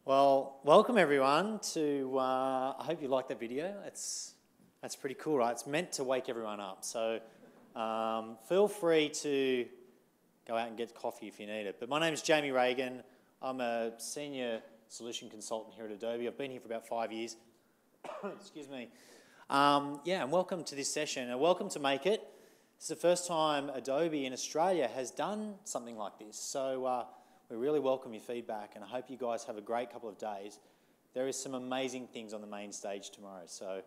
Well, welcome everyone to, I hope you liked that video. That's pretty cool, right? It's meant to wake everyone up. So feel free to go out and get coffee if you need it. But my name is Jamie Ragen. I'm a senior solution consultant here at Adobe. I've been here for about 5 years. Excuse me. And welcome to this session. And welcome to Make It. It's the first time Adobe in Australia has done something like this. So we really welcome your feedback, and I hope you guys have a great couple of days. There is some amazing things on the main stage tomorrow, so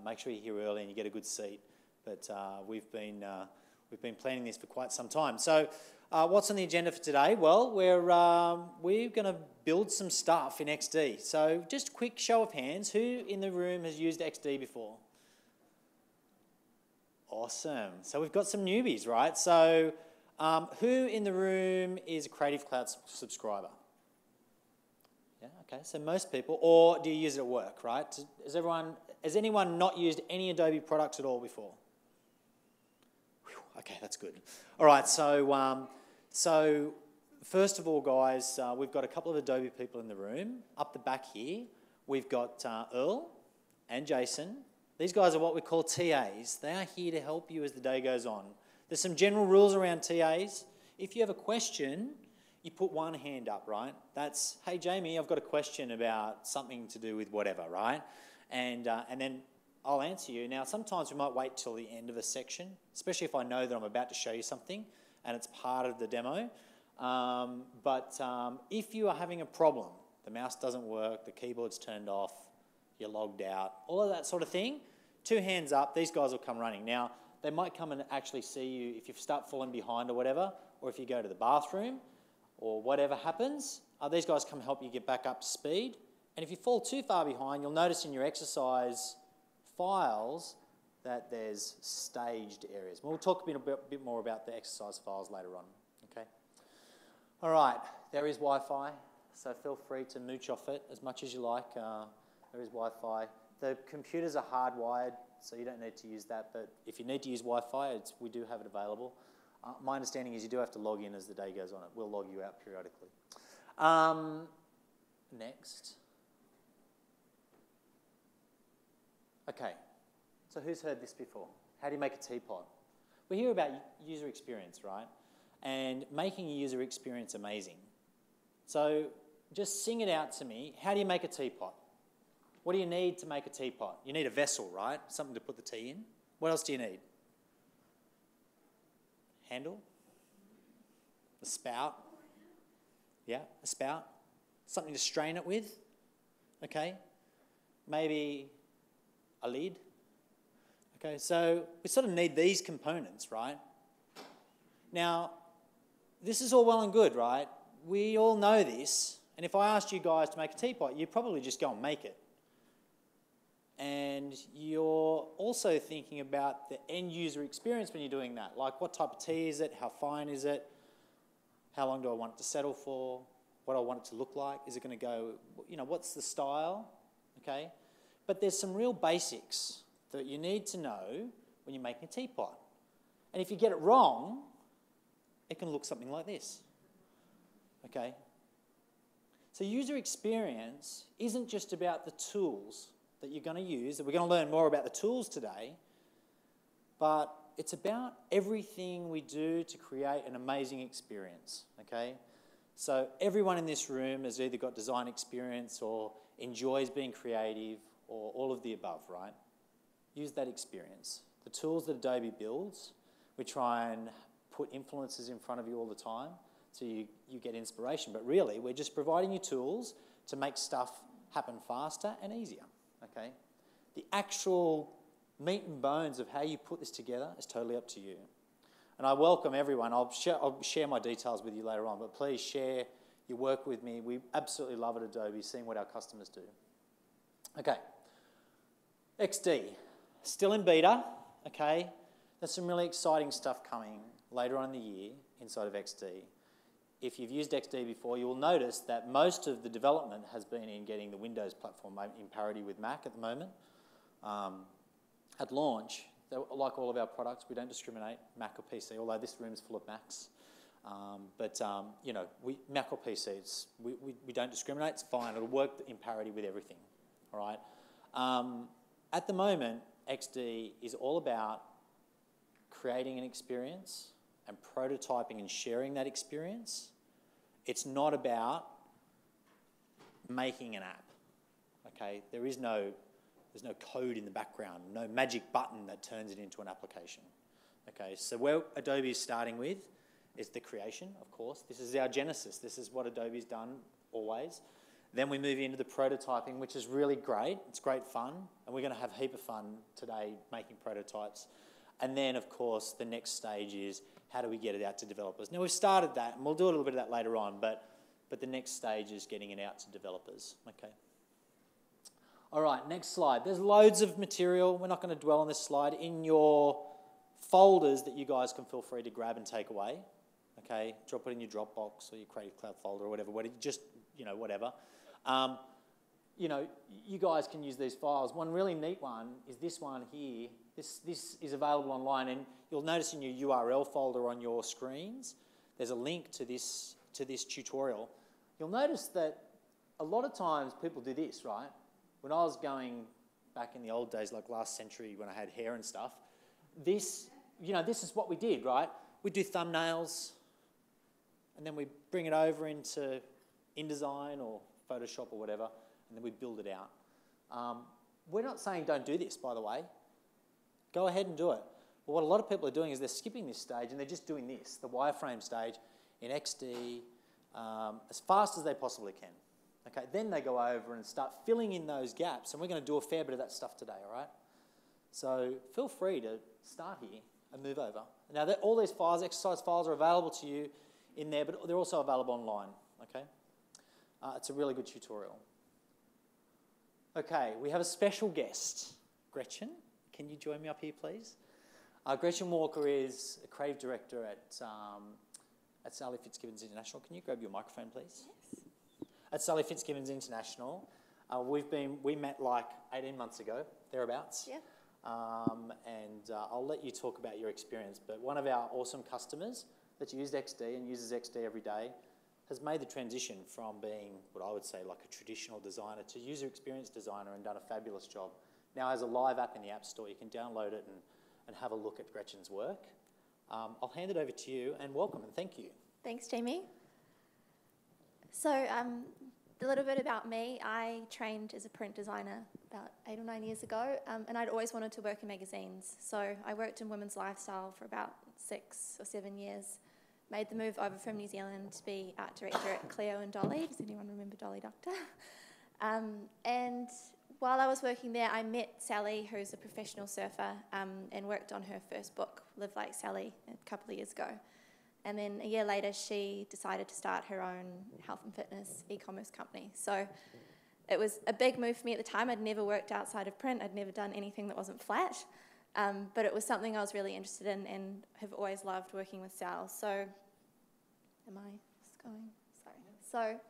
make sure you're here early and you get a good seat. But we've been planning this for quite some time. So what's on the agenda for today? Well, we're going to build some stuff in XD. So just a quick show of hands. Who in the room has used XD before? Awesome. So we've got some newbies, right? So who in the room is a Creative Cloud subscriber? Yeah, okay, so most people. Or do you use it at work, right? Has anyone not used any Adobe products at all before? Whew, okay, that's good. All right, so first of all, guys, we've got a couple of Adobe people in the room. Up the back here, we've got Earl and Jason. These guys are what we call TAs. They are here to help you as the day goes on. There's some general rules around TAs. If you have a question, you put one hand up, right? That's, hey, Jamie, I've got a question about something to do with whatever, right? And then I'll answer you. Now, sometimes we might wait till the end of a section, especially if I know that I'm about to show you something and it's part of the demo. But if you are having a problem, the mouse doesn't work, the keyboard's turned off, you're logged out, all of that sort of thing, two hands up, these guys will come running. Now, they might come and actually see you if you start falling behind or whatever, or if you go to the bathroom or whatever happens. These guys come help you get back up to speed. And if you fall too far behind, you'll notice in your exercise files that there's staged areas. We'll talk a bit more about the exercise files later on. Okay. All right, there is Wi-Fi, so feel free to mooch off it as much as you like. There is Wi-Fi. The computers are hardwired, so you don't need to use that, but if you need to use Wi-Fi, we do have it available. My understanding is you do have to log in as the day goes on. It will log you out periodically. Next. Okay, so who's heard this before? How do you make a teapot? We hear about user experience, right? And making a user experience amazing. So just sing it out to me. How do you make a teapot? What do you need to make a teapot? You need a vessel, right? Something to put the tea in. What else do you need? Handle? A spout? Yeah, a spout. Something to strain it with. Okay. Maybe a lid. Okay, so we sort of need these components, right? Now, this is all well and good, right? We all know this. And if I asked you guys to make a teapot, you'd probably just go and make it. And you're also thinking about the end user experience when you're doing that. Like, what type of tea is it? How fine is it? How long do I want it to settle for? What do I want it to look like? Is it going to go, what's the style? Okay. But there's some real basics that you need to know when you're making a teapot. And if you get it wrong, it can look something like this. Okay. So user experience isn't just about the tools that you're going to use. We're going to learn more about the tools today, but it's about everything we do to create an amazing experience, okay? So everyone in this room has either got design experience or enjoys being creative or all of the above, right? Use that experience. The tools that Adobe builds, we try and put influences in front of you all the time so you get inspiration, but really we're just providing you tools to make stuff happen faster and easier. Okay, the actual meat and bones of how you put this together is totally up to you. And I welcome everyone. I'll share my details with you later on, but please share your work with me. We absolutely love at Adobe seeing what our customers do. Okay, XD, still in beta, okay? There's some really exciting stuff coming later on in the year inside of XD. If you've used XD before, you will notice that most of the development has been in getting the Windows platform in parity with Mac at the moment. At launch, like all of our products, we don't discriminate, Mac or PC, although this room's full of Macs. You know, Mac or PC, we don't discriminate. It's fine. It'll work in parity with everything. All right. At the moment, XD is all about creating an experience and prototyping and sharing that experience. It's not about making an app. Okay, there's no code in the background, no magic button that turns it into an application. Okay, so where Adobe is starting with is the creation, of course. This is our genesis. This is what Adobe's done always. Then we move into the prototyping, which is really great. It's great fun, and we're going to have a heap of fun today making prototypes. And then, of course, the next stage is how do we get it out to developers? Now, we've started that, and we'll do a little bit of that later on, but the next stage is getting it out to developers. Okay. All right, next slide. There's loads of material. We're not going to dwell on this slide. In your folders that you guys can feel free to grab and take away. Okay, drop it in your Dropbox or your Creative Cloud folder or whatever. Just, you know, whatever. You know, you guys can use these files. One really neat one is this one here. This is available online, and you'll notice in your URL folder on your screens, there's a link to this tutorial. You'll notice that a lot of times people do this, right? When I was going back in the old days, like last century when I had hair and stuff, this is what we did, right? We do thumbnails, and then we bring it over into InDesign or Photoshop or whatever, and then we build it out. We're not saying don't do this, by the way. Go ahead and do it. But what a lot of people are doing is they're skipping this stage and they're just doing this, the wireframe stage, in XD as fast as they possibly can. Okay, then they go over and start filling in those gaps, and we're going to do a fair bit of that stuff today, all right? So feel free to start here and move over. Now, all these files, exercise files, are available to you in there, but they're also available online, okay? It's a really good tutorial. Okay, we have a special guest. Gretchen, can you join me up here, please? Gretchen Walker is a creative director at Sally Fitzgibbons International. Can you grab your microphone, please? Yes. At Sally Fitzgibbons International, we met like 18 months ago, thereabouts. Yeah. I'll let you talk about your experience, but one of our awesome customers that's used XD and uses XD every day has made the transition from being what I would say like a traditional designer to user experience designer and done a fabulous job. Now has a live app in the App Store. You can download it and have a look at Gretchen's work. I'll hand it over to you, and welcome and thank you. Thanks, Jamie. So a little bit about me. I trained as a print designer about 8 or 9 years ago, and I'd always wanted to work in magazines. So I worked in women's lifestyle for about 6 or 7 years. Made the move over from New Zealand to be art director at Cleo and Dolly. Does anyone remember Dolly Doctor? And while I was working there, I met Sally, who's a professional surfer, and worked on her first book, Live Like Sally, a couple of years ago. And then a year later, she decided to start her own health and fitness e-commerce company. So it was a big move for me at the time. I'd never worked outside of print. I'd never done anything that wasn't flat. But it was something I was really interested in and have always loved working with Sal. So, am I just going? Sorry. So,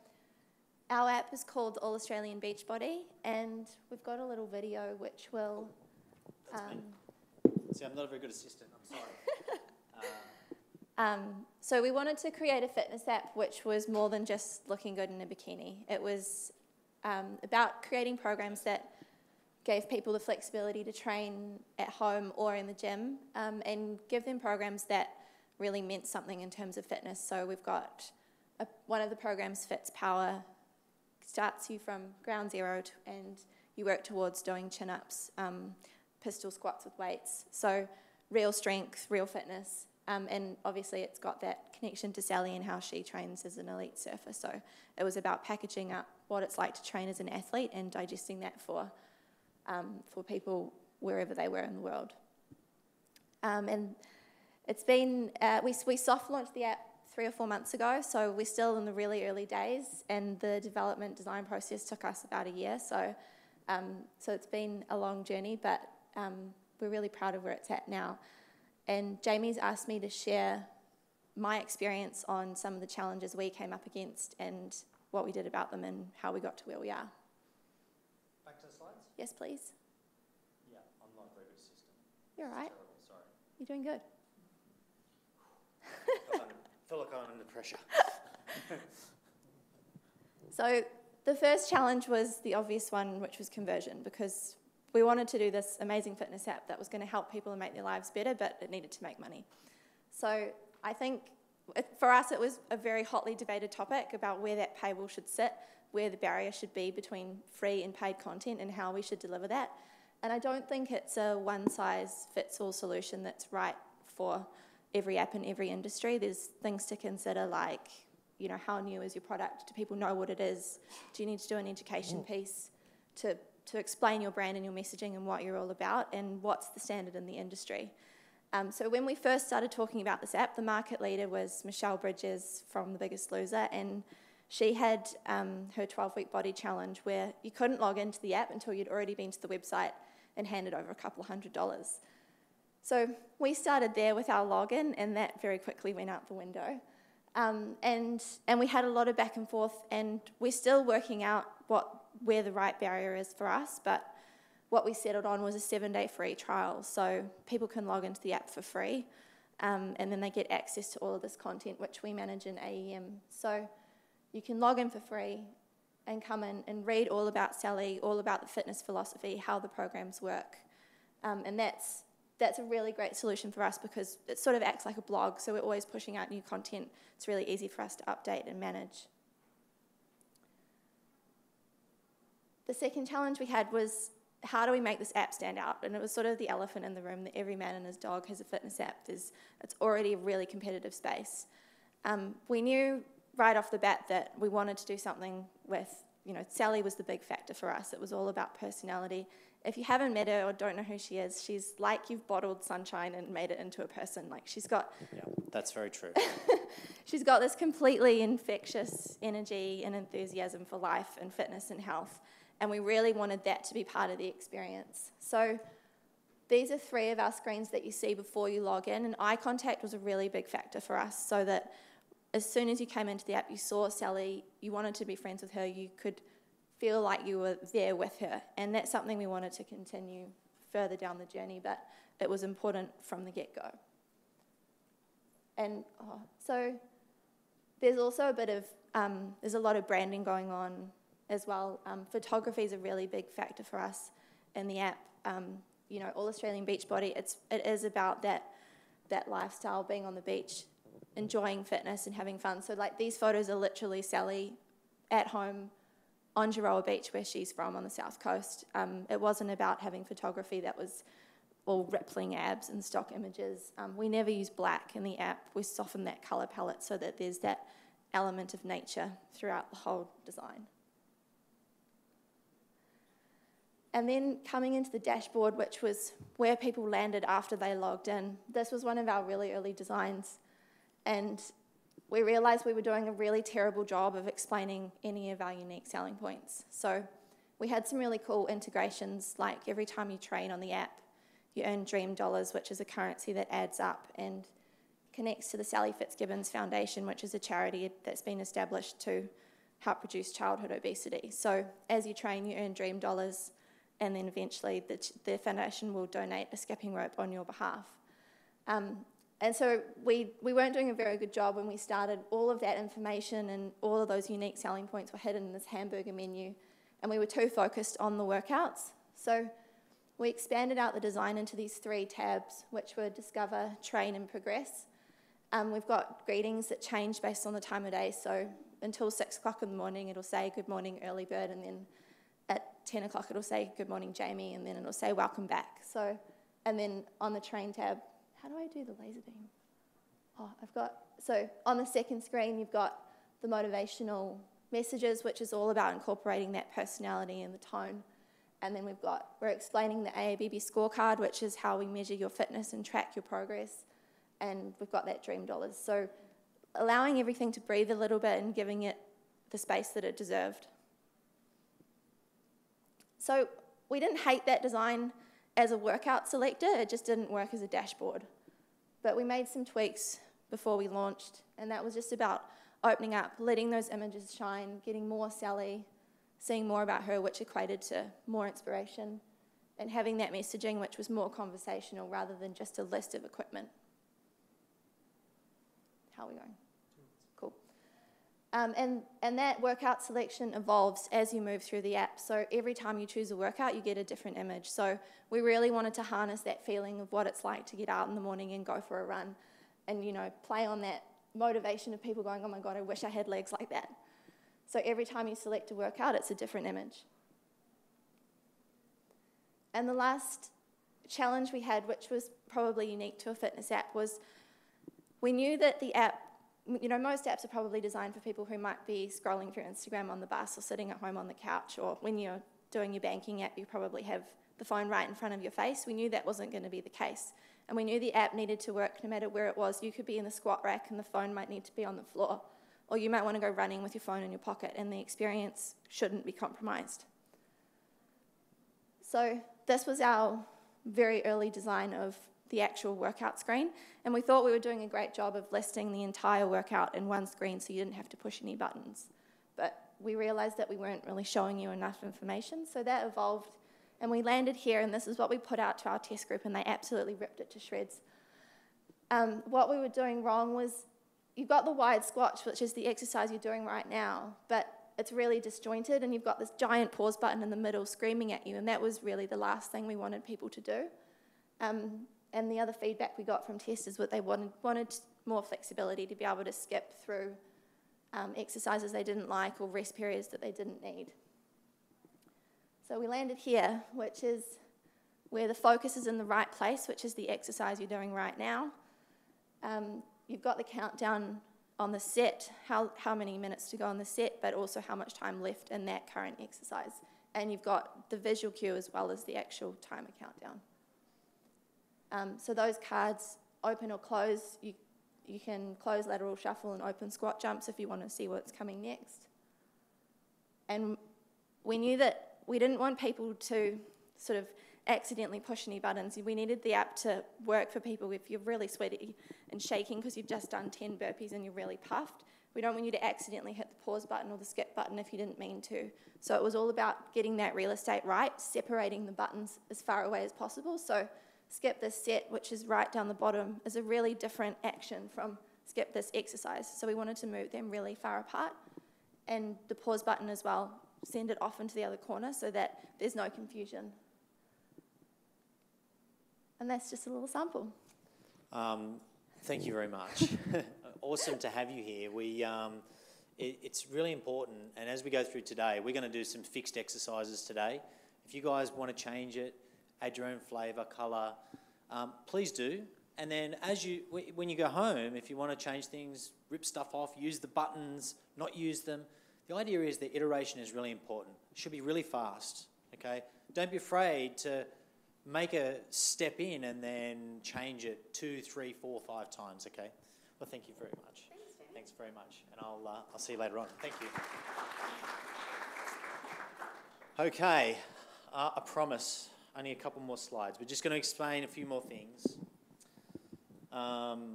our app is called All Australian Beachbody, and we've got a little video which will... See, I'm not a very good assistant, I'm sorry. So we wanted to create a fitness app which was more than just looking good in a bikini. It was about creating programs that gave people the flexibility to train at home or in the gym, and give them programs that really meant something in terms of fitness. So we've got one of the programs, Fits Power, starts you from ground zero and you work towards doing chin-ups, pistol squats with weights. So real strength, real fitness. And obviously it's got that connection to Sally and how she trains as an elite surfer. So it was about packaging up what it's like to train as an athlete and digesting that for people wherever they were in the world. And it's been, we soft launched the app 3 or 4 months ago, so we're still in the really early days, and the development design process took us about a year. So it's been a long journey, but we're really proud of where it's at now. And Jamie's asked me to share my experience on some of the challenges we came up against and what we did about them and how we got to where we are. Back to the slides? Yes, please. Yeah, I'm not a very good assistant. You're all right. Terrible, sorry. You're doing good. I feel like I'm under pressure. So the first challenge was the obvious one, which was conversion, because we wanted to do this amazing fitness app that was going to help people and make their lives better, but it needed to make money. So I think for us it was a very hotly debated topic about where that paywall should sit, where the barrier should be between free and paid content and how we should deliver that. And I don't think it's a one-size-fits-all solution that's right for every app in every industry. There's things to consider like, you know, how new is your product? Do people know what it is? Do you need to do an education piece to explain your brand and your messaging and what you're all about, and what's the standard in the industry? So when we first started talking about this app, the market leader was Michelle Bridges from The Biggest Loser, and she had her 12-week body challenge where you couldn't log into the app until you'd already been to the website and handed over a couple $100. So we started there with our login, and that very quickly went out the window. And we had a lot of back and forth, and we're still working out where the right barrier is for us, but what we settled on was a 7-day free trial, so people can log into the app for free, and then they get access to all of this content, which we manage in AEM. So you can log in for free and come in and read all about Sally, all about the fitness philosophy, how the programs work, and that's a really great solution for us because it sort of acts like a blog, so we're always pushing out new content. It's really easy for us to update and manage. The second challenge we had was, how do we make this app stand out? And it was sort of the elephant in the room that every man and his dog has a fitness app. It's already a really competitive space. We knew right off the bat that we wanted to do something with, you know, Sally was the big factor for us. It was all about personality. If you haven't met her or don't know who she is, she's like you've bottled sunshine and made it into a person. Like she's got... Yeah, that's very true. She's got this completely infectious energy and enthusiasm for life and fitness and health. And we really wanted that to be part of the experience. So these are 3 of our screens that you see before you log in, and eye contact was a really big factor for us, so that as soon as you came into the app, you saw Sally, you wanted to be friends with her, you could feel like you were there with her. And that's something we wanted to continue further down the journey, but it was important from the get-go. And so there's also a bit of, there's a lot of branding going on as well. Photography is a really big factor for us in the app. You know, All Australian Beachbody, it is about that lifestyle, being on the beach, enjoying fitness and having fun. So like these photos are literally Sally at home on Giroa Beach, where she's from on the south coast. It wasn't about having photography that was all rippling abs and stock images. We never use black in the app. We soften that colour palette so that there's that element of nature throughout the whole design. And then coming into the dashboard, which was where people landed after they logged in, this was one of our really early designs. And we realised we were doing a really terrible job of explaining any of our unique selling points. So we had some really cool integrations, like every time you train on the app, you earn Dream Dollars, which is a currency that adds up and connects to the Sally Fitzgibbons Foundation, which is a charity that's been established to help reduce childhood obesity. So as you train, you earn Dream Dollars, and then eventually the foundation will donate a skipping rope on your behalf. And so we weren't doing a very good job when we started. All of that information and all of those unique selling points were hidden in this hamburger menu, and we were too focused on the workouts. So we expanded out the design into these 3 tabs, which were Discover, Train, and Progress. We've got greetings that change based on the time of day. So until 6 o'clock in the morning, it'll say, good morning, early bird, and then at 10 o'clock, it'll say, good morning, Jamie, and then it'll say, welcome back. So, and then on the train tab, how do I do the laser beam? So on the second screen, you've got the motivational messages, which is all about incorporating that personality and the tone. And then we're explaining the AABB scorecard, which is how we measure your fitness and track your progress. And we've got that Dream Dollars. So allowing everything to breathe a little bit and giving it the space that it deserved. So we didn't hate that design as a workout selector, it just didn't work as a dashboard. But we made some tweaks before we launched, and that was just about opening up, letting those images shine, getting more Sally, seeing more about her, which equated to more inspiration, and having that messaging which was more conversational rather than just a list of equipment. How are we going? And that workout selection evolves as you move through the app. So every time you choose a workout, you get a different image. So we really wanted to harness that feeling of what it's like to get out in the morning and go for a run and, you know, play on that motivation of people going, oh my God, I wish I had legs like that. So every time you select a workout, it's a different image. And the last challenge we had, which was probably unique to a fitness app, was we knew that the app, you know, most apps are probably designed for people who might be scrolling through Instagram on the bus or sitting at home on the couch, or when you're doing your banking app, you probably have the phone right in front of your face. We knew that wasn't going to be the case. And we knew the app needed to work no matter where it was. You could be in the squat rack and the phone might need to be on the floor, or you might want to go running with your phone in your pocket, and the experience shouldn't be compromised. So this was our very early design of the actual workout screen, and we thought we were doing a great job of listing the entire workout in one screen so you didn't have to push any buttons. But we realized that we weren't really showing you enough information, so that evolved, and we landed here, and this is what we put out to our test group, and they absolutely ripped it to shreds. What we were doing wrong was, you've got the wide squat, which is the exercise you're doing right now, but it's really disjointed, and you've got this giant pause button in the middle screaming at you, and that was really the last thing we wanted people to do. And the other feedback we got from testers was they wanted more flexibility to be able to skip through exercises they didn't like or rest periods that they didn't need. So we landed here, which is where the focus is in the right place, which is the exercise you're doing right now. You've got the countdown on the set, how many minutes to go on the set, but also how much time left in that current exercise. And you've got the visual cue as well as the actual timer countdown. So those cards, open or close, you can close lateral shuffle and open squat jumps if you want to see what's coming next. And we knew that we didn't want people to sort of accidentally push any buttons. We needed the app to work for people if you're really sweaty and shaking because you've just done 10 burpees and you're really puffed. We don't want you to accidentally hit the pause button or the skip button if you didn't mean to. So it was all about getting that real estate right, separating the buttons as far away as possible. So skip this set, which is right down the bottom, is a really different action from skip this exercise. So we wanted to move them really far apart. And the pause button as well, send it off into the other corner so that there's no confusion. And that's just a little sample. Thank you very much. Awesome to have you here. It's really important, and as we go through today, we're going to do some fixed exercises today. If you guys want to change it, add your own flavour, colour, please do. And then when you go home, if you want to change things, rip stuff off, use the buttons, not use them. The idea is that iteration is really important. It should be really fast, okay? Don't be afraid to make a step in and then change it 2, 3, 4, 5 times, okay? Well, thank you very much. Thanks very much. And I'll see you later on. Thank you. Okay, I promise, only a couple more slides. We're just going to explain a few more things. Now,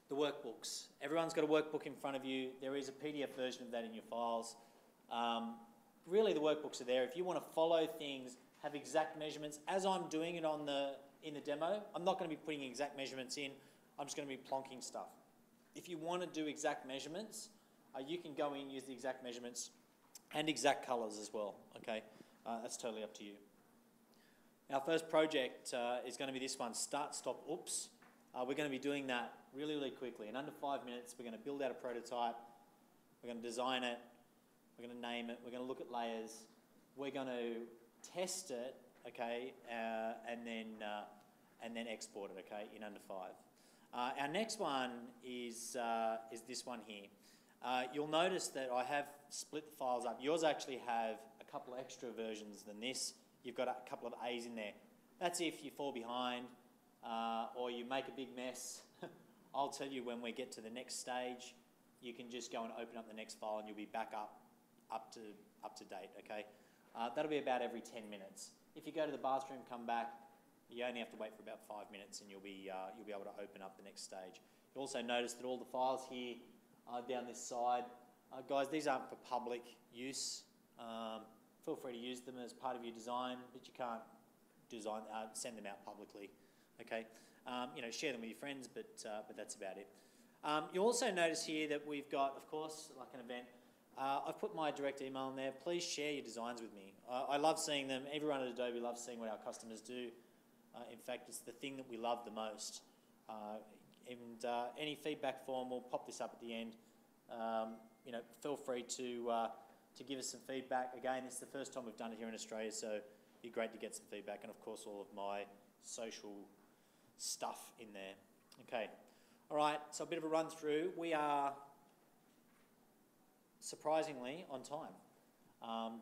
the workbooks. Everyone's got a workbook in front of you. There is a PDF version of that in your files. Really, the workbooks are there. If you want to follow things, have exact measurements, as I'm doing it in the demo, I'm not going to be putting exact measurements in. I'm just going to be plonking stuff. If you want to do exact measurements, you can go in, use the exact measurements and exact colours as well, okay? That's totally up to you. Our first project is going to be this one, start, stop, oops. We're going to be doing that really, really quickly. In under 5 minutes, we're going to build out a prototype. We're going to design it. We're going to name it. We're going to look at layers. We're going to test it, okay, and then export it, okay, in under 5. Our next one is this one here. You'll notice that I have split the files up. Yours actually have a couple of extra versions than this. You've got a couple of A's in there. That's if you fall behind or you make a big mess. I'll tell you when we get to the next stage, you can just go and open up the next file and you'll be back up to date, okay? That'll be about every 10 minutes. If you go to the bathroom, come back, you only have to wait for about 5 minutes and you'll be able to open up the next stage. You'll also notice that all the files here down this side, guys, these aren't for public use. Feel free to use them as part of your design, but you can't send them out publicly, okay? Share them with your friends, but that's about it. You'll also notice here that we've got, of course, like an event. I've put my direct email in there. Please share your designs with me. I love seeing them. Everyone at Adobe loves seeing what our customers do. In fact, it's the thing that we love the most. Any feedback form, we'll pop this up at the end. Feel free to give us some feedback. Again, it's the first time we've done it here in Australia, so it'd be great to get some feedback, and of course all of my social stuff in there. Okay, all right, so a bit of a run through. We are surprisingly on time.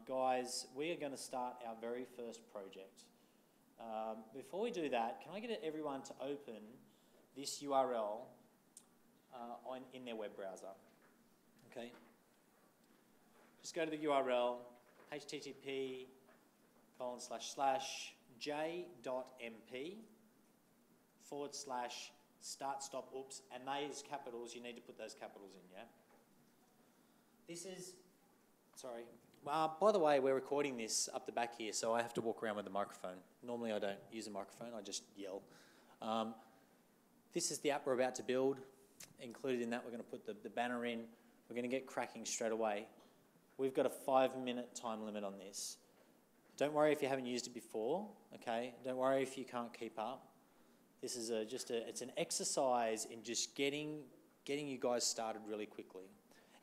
Guys, we are going to start our very first project. Before we do that, can I get everyone to open this URL in their web browser? Okay. Just go to the URL, http://j.mp/start-stop-oops, and those capitals, you need to put those capitals in, yeah? This is, sorry. By the way, we're recording this up the back here, so I have to walk around with a microphone. Normally I don't use a microphone, I just yell. This is the app we're about to build. Included in that, we're going to put the banner in. We're going to get cracking straight away. We've got a 5-minute time limit on this. Don't worry if you haven't used it before, okay? Don't worry if you can't keep up. This is it's an exercise in just getting you guys started really quickly.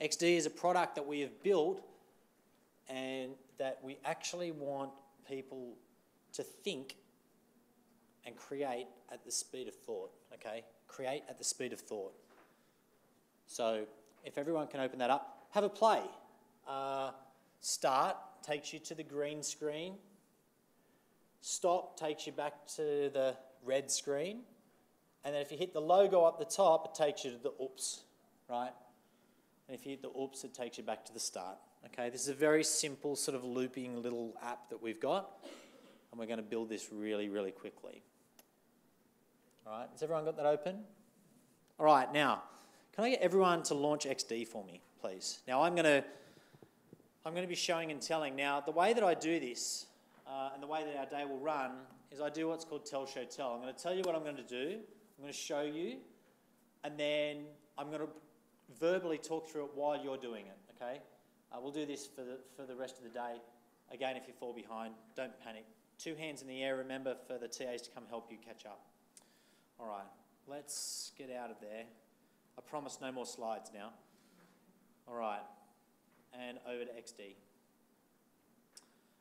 XD is a product that we have built and that we actually want people to think and create at the speed of thought, okay? Create at the speed of thought. So if everyone can open that up, have a play. Start takes you to the green screen. Stop takes you back to the red screen. And then if you hit the logo up the top, it takes you to the oops, right? And if you hit the oops, it takes you back to the start. Okay, this is a very simple sort of looping little app that we've got. And we're going to build this really, really quickly. All right, has everyone got that open? All right, now, can I get everyone to launch XD for me, please? Now, I'm going to be showing and telling. Now, the way that I do this and the way that our day will run is I do what's called tell, show, tell. I'm going to tell you what I'm going to do. I'm going to show you, and then I'm going to verbally talk through it while you're doing it, okay? We'll do this for the rest of the day. Again, if you fall behind, don't panic. 2 hands in the air, remember, for the TAs to come help you catch up. All right, let's get out of there. I promise no more slides now. All right, and over to XD.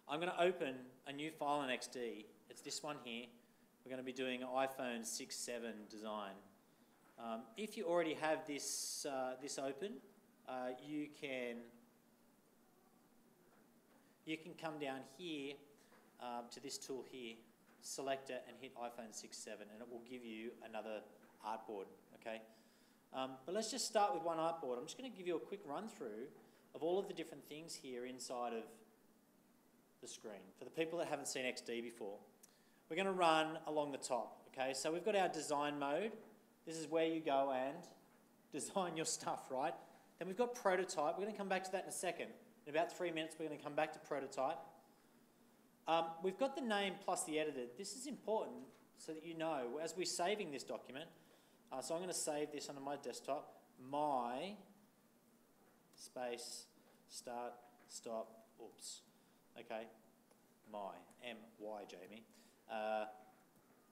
I'm going to open a new file in XD. It's this one here. We're going to be doing an iPhone 6-7 design. If you already have this open, you can come down here to this tool here, select it and hit iPhone 6-7, and it will give you another artboard, okay? But let's just start with one artboard. I'm just going to give you a quick run through of all of the different things here inside of the screen. For the people that haven't seen XD before, we're going to run along the top, okay? So we've got our design mode. This is where you go and design your stuff, right? Then we've got prototype. We're going to come back to that in a second. In about 3 minutes, we're going to come back to prototype. We've got the name plus the edited. This is important so that you know, as we're saving this document, so I'm going to save this onto my desktop, my space, start, stop, oops, okay, my, M-Y, Jamie,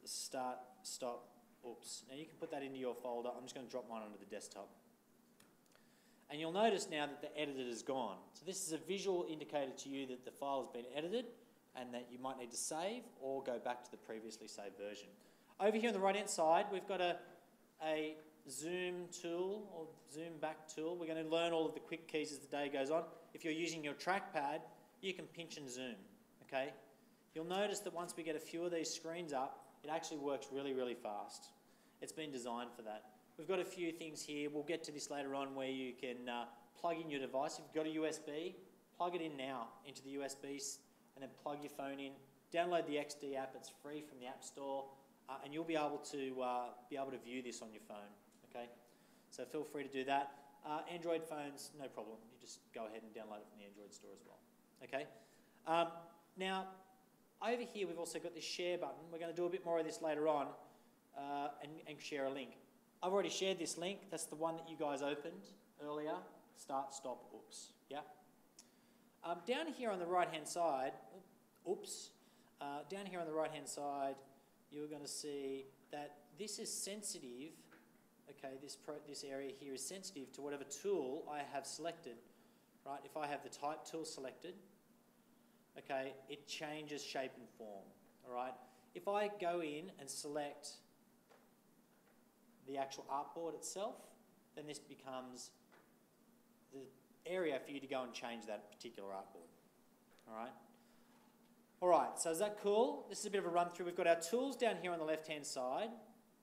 start, stop, oops. Now you can put that into your folder. I'm just going to drop mine onto the desktop. And you'll notice now that the edited is gone. So this is a visual indicator to you that the file has been edited and that you might need to save or go back to the previously saved version. Over here on the right-hand side, we've got a zoom tool or zoom back tool. We're going to learn all of the quick keys as the day goes on. If you're using your trackpad, you can pinch and zoom, okay? You'll notice that once we get a few of these screens up, it actually works really, really fast. It's been designed for that. We've got a few things here. We'll get to this later on where you can plug in your device. If you've got a USB, plug it in now into the USB and then plug your phone in. Download the XD app. It's free from the App Store, and you'll be able to view this on your phone. Okay, so feel free to do that. Android phones, no problem. You just go ahead and download it from the Android store as well. Okay. Now, over here we've also got this share button. We're going to do a bit more of this later on, and share a link. I've already shared this link. That's the one that you guys opened earlier. Start, stop, oops. Yeah. Down here on the right-hand side, down here on the right-hand side, you're going to see that this is sensitive. Okay, this area here is sensitive to whatever tool I have selected. Right? If I have the type tool selected, okay, it changes shape and form. All right. If I go in and select the actual artboard itself, then this becomes the area for you to go and change that particular artboard. All right. All right, so is that cool? This is a bit of a run through. We've got our tools down here on the left-hand side.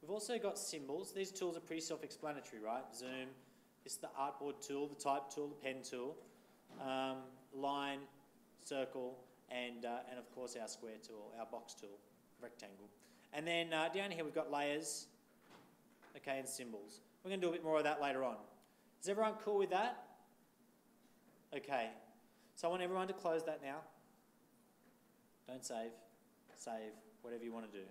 We've also got symbols. These tools are pretty self-explanatory, right? Zoom, this is the artboard tool, the type tool, the pen tool, line, circle, and of course our square tool, our box tool, rectangle. And then down here we've got layers, okay, and symbols. We're going to do a bit more of that later on. Is everyone cool with that? Okay, so I want everyone to close that now. Don't save, whatever you want to do.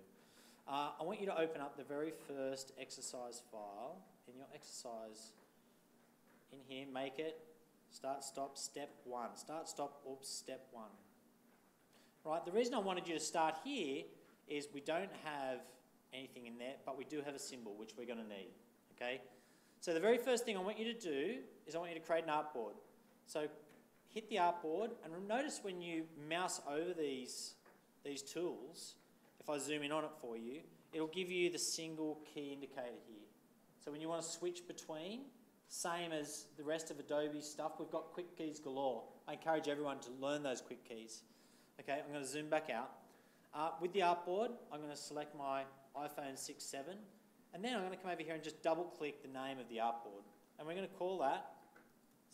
I want you to open up the very first exercise file in your exercise. In here, make it, start, stop, step 1. Start, stop, oops, step 1. Right, the reason I wanted you to start here is we don't have anything in there, but we do have a symbol, which we're going to need, okay? So the very first thing I want you to do is I want you to create an artboard. So hit the artboard, and notice when you mouse over these tools, if I zoom in on it for you, it'll give you the single key indicator here. So when you want to switch between, same as the rest of Adobe stuff, we've got quick keys galore. I encourage everyone to learn those quick keys. Okay, I'm going to zoom back out. With the artboard, I'm going to select my iPhone 6-7, and then I'm going to come over here and just double click the name of the artboard. And we're going to call that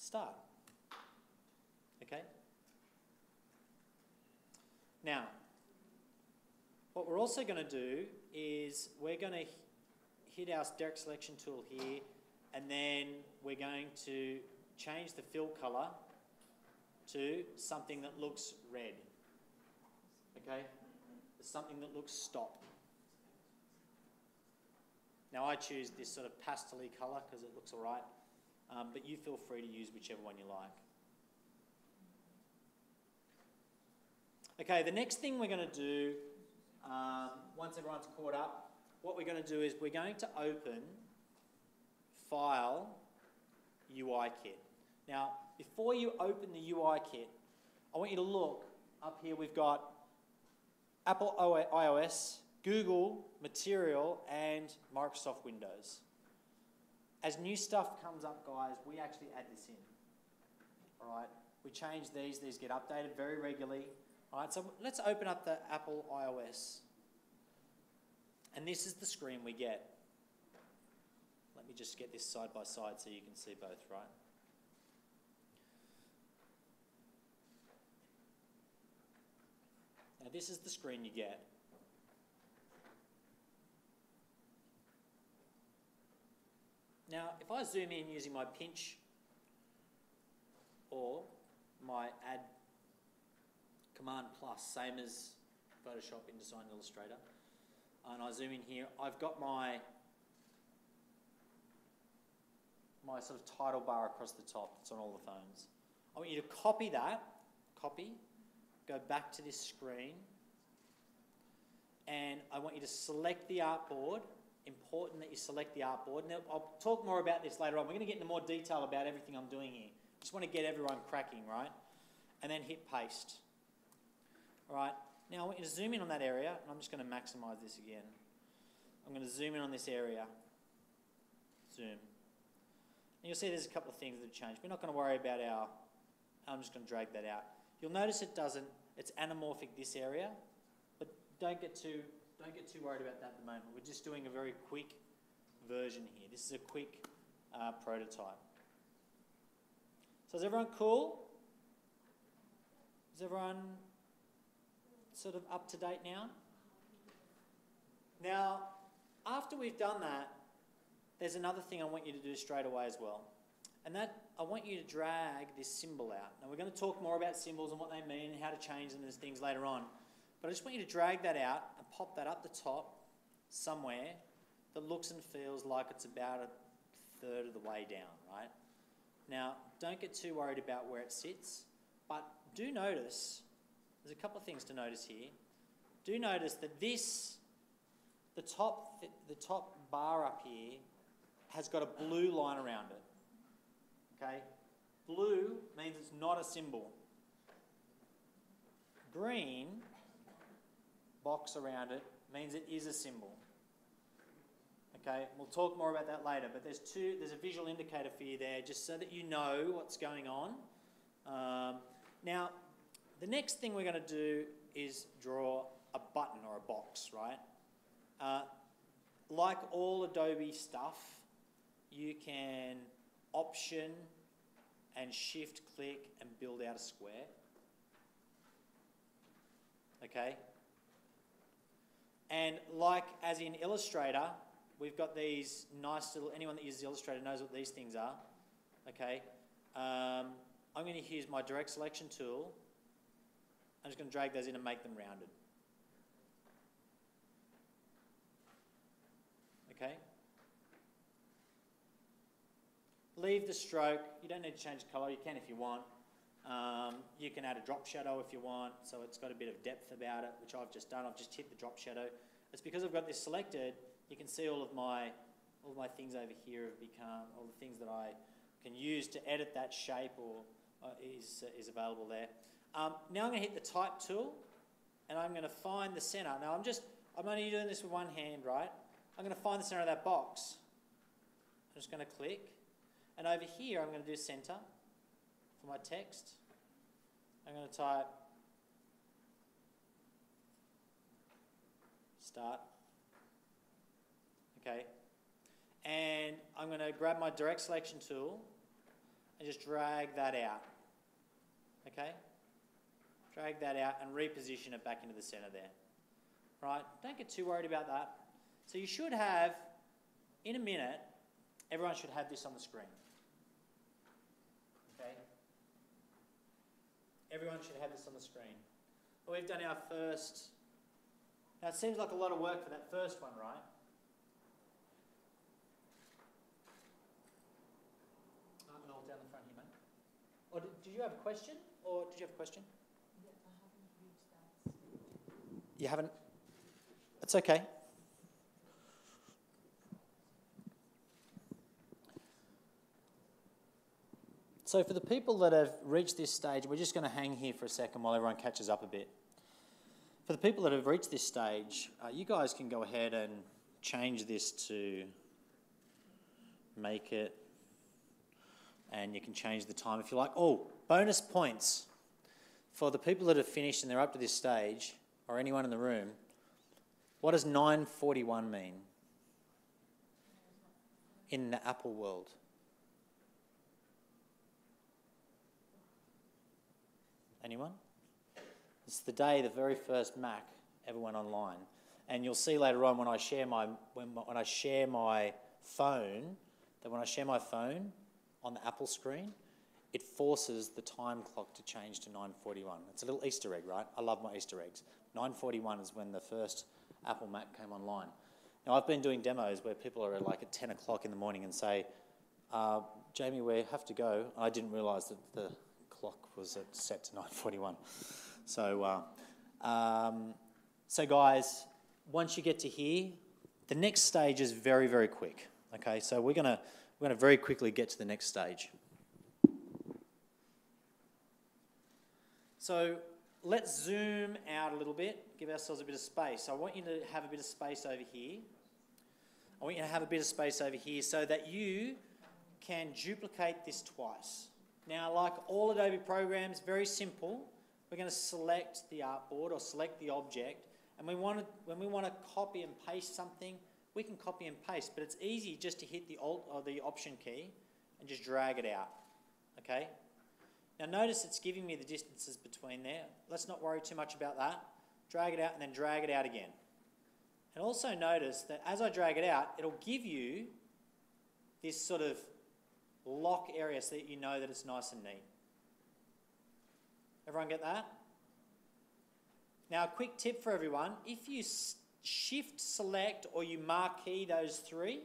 Start. Okay? Now, what we're also going to do is we're going to hit our direct selection tool here, and then we're going to change the fill colour to something that looks red. Okay? Something that looks stop. Now I choose this sort of pastel-y colour because it looks alright, but you feel free to use whichever one you like. Okay, the next thing we're going to do, once everyone's caught up, what we're going to do is we're going to open File, UI Kit. Now, before you open the UI Kit, I want you to look up here. We've got Apple iOS, Google, Material, and Microsoft Windows. As new stuff comes up, guys, we actually add this in. All right, we change these get updated very regularly. All right, so let's open up the Apple iOS. And this is the screen we get. Let me just get this side by side so you can see both, right? Now this is the screen you get. Now, if I zoom in using my pinch or my add Command plus, same as Photoshop, InDesign, Illustrator, and I zoom in here, I've got my sort of title bar across the top that's on all the phones. I want you to copy that, go back to this screen, and I want you to select the artboard. Important that you select the artboard. Now, I'll talk more about this later on. We're going to get into more detail about everything I'm doing here. Just want to get everyone cracking, right? And then hit paste. All right. Now, I want you to zoom in on that area, and I'm just going to maximize this again. I'm going to zoom in on this area. Zoom. And you'll see there's a couple of things that have changed. We're not going to worry about I'm just going to drag that out. You'll notice it's anamorphic this area, but don't get too worried about that at the moment. We're just doing a very quick version here. This is a quick prototype. So is everyone cool? Is everyone sort of up to date now? Now, after we've done that, there's another thing I want you to do straight away as well. And that, I want you to drag this symbol out. Now, we're going to talk more about symbols and what they mean and how to change them as things later on. But I just want you to drag that out and pop that up the top somewhere that looks and feels like it's about a third of the way down, right? Now, don't get too worried about where it sits, but do notice, there's a couple of things to notice here. Do notice that this, the top bar up here has got a blue line around it, okay? Blue means it's not a symbol. Green box around it means it is a symbol. Okay, we'll talk more about that later, but there's a visual indicator for you there just so that you know what's going on. Now, the next thing we're going to do is draw a button or a box, right? Like all Adobe stuff, you can option and shift click and build out a square. Okay? And like as in Illustrator, we've got these nice little, anyone that uses Illustrator knows what these things are. Okay? I'm going to use my direct selection tool. I'm just going to drag those in and make them rounded. Okay? Leave the stroke. You don't need to change the colour. You can if you want. You can add a drop shadow if you want, so it's got a bit of depth about it, which I've just done. I've just hit the drop shadow. It's because I've got this selected, you can see all of my things over here have become, all the things that I can use to edit that shape or is available there. Now I'm going to hit the type tool, and I'm going to find the centre. Now I'm only doing this with one hand, right? I'm going to find the centre of that box. I'm just going to click, and over here I'm going to do centre for my text. I'm going to type start. Okay. And I'm going to grab my direct selection tool and just drag that out. Okay? Drag that out and reposition it back into the centre there. Right? Don't get too worried about that. So you should have, in a minute, everyone should have this on the screen. Okay? Everyone should have this on the screen. Well, we've done our first. Now it seems like a lot of work for that first one, right? All down the front here, mate. Or did you have a question? Or did you have a question? Yeah, I haven't reached that stage. You haven't? That's okay. So for the people that have reached this stage, we're just going to hang here for a second while everyone catches up a bit. For the people that have reached this stage, you guys can go ahead and change this to make it, and you can change the time if you like. Oh, bonus points. For the people that have finished and they're up to this stage, or anyone in the room, what does 9:41 mean in the Apple world? Anyone? It's the day the very first Mac ever went online, and you'll see later on when I share my phone that when I share my phone on the Apple screen, it forces the time clock to change to 9:41. It's a little Easter egg, right? I love my Easter eggs. 9:41 is when the first Apple Mac came online. Now I've been doing demos where people are like at 10 o'clock in the morning and say, Jamie, we have to go. I didn't realise that the clock was set to 9:41. So guys, once you get to here, the next stage is very, very quick. Okay, so we're gonna very quickly get to the next stage. So let's zoom out a little bit, give ourselves a bit of space. I want you to have a bit of space over here. I want you to have a bit of space over here so that you can duplicate this twice. Now, like all Adobe programs, very simple. We're going to select the artboard or select the object, and when we want to copy and paste something, we can copy and paste, but it's easy just to hit the Alt or the Option key and just drag it out, okay? Now notice it's giving me the distances between there. Let's not worry too much about that. Drag it out and then drag it out again. And also notice that as I drag it out, it'll give you this sort of lock area so that you know that it's nice and neat. Everyone get that? Now a quick tip for everyone, if you shift select or you marquee those three,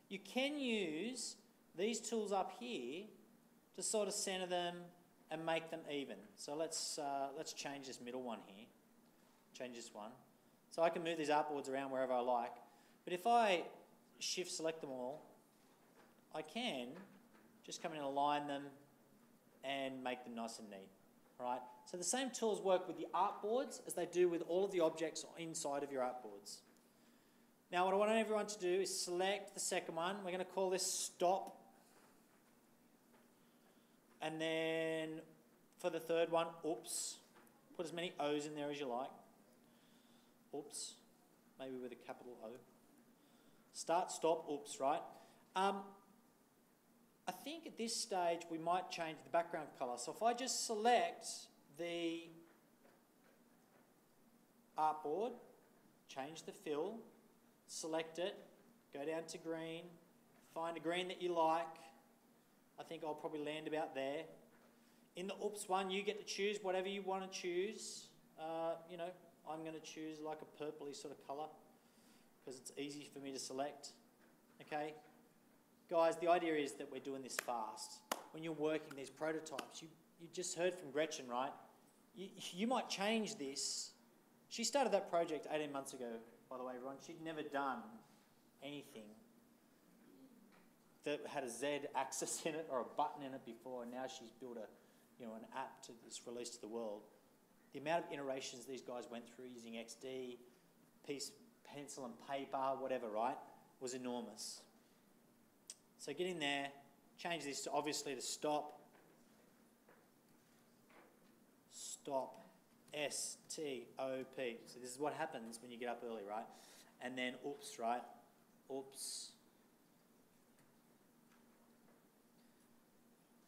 you can use these tools up here to sort of center them and make them even. So let's change this middle one here. Change this one. So I can move these artboards around wherever I like. But if I shift select them all, I can just come in and align them and make them nice and neat. Right? So the same tools work with the artboards as they do with all of the objects inside of your artboards. Now what I want everyone to do is select the second one. We're going to call this stop. And then for the third one, oops. Put as many O's in there as you like. Oops. Maybe with a capital O. Start, stop, oops, right? I think at this stage we might change the background colour. So if I just select the artboard, change the fill, select it, go down to green, find a green that you like. I think I'll probably land about there. In the oops one, you get to choose whatever you want to choose. You know, I'm going to choose like a purpley sort of colour because it's easy for me to select. Okay? Guys, the idea is that we're doing this fast. When you're working these prototypes, you just heard from Gretchen, right? You might change this. She started that project 18 months ago, by the way, everyone. She'd never done anything that had a Z axis in it or a button in it before, and now she's built an app that's released to the world. The amount of iterations these guys went through using XD, pencil and paper, whatever, right, was enormous. So get in there, change this to obviously to stop. Stop. S-T-O-P. So this is what happens when you get up early, right? And then oops, right? Oops.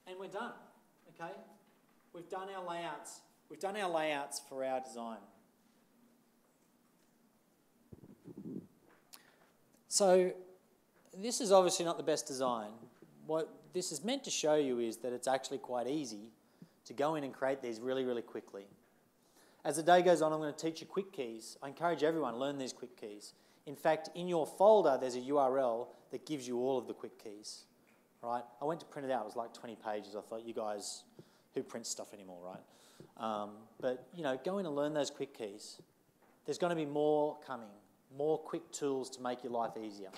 And we're done, okay? We've done our layouts. We've done our layouts for our design. So this is obviously not the best design. What this is meant to show you is that it's actually quite easy to go in and create these really, really quickly. As the day goes on, I'm going to teach you quick keys. I encourage everyone to learn these quick keys. In fact, in your folder, there's a URL that gives you all of the quick keys. Right? I went to print it out. It was like 20 pages. I thought, you guys, who prints stuff anymore, right? But, you know, go in and learn those quick keys. There's going to be more coming, more quick tools to make your life easier.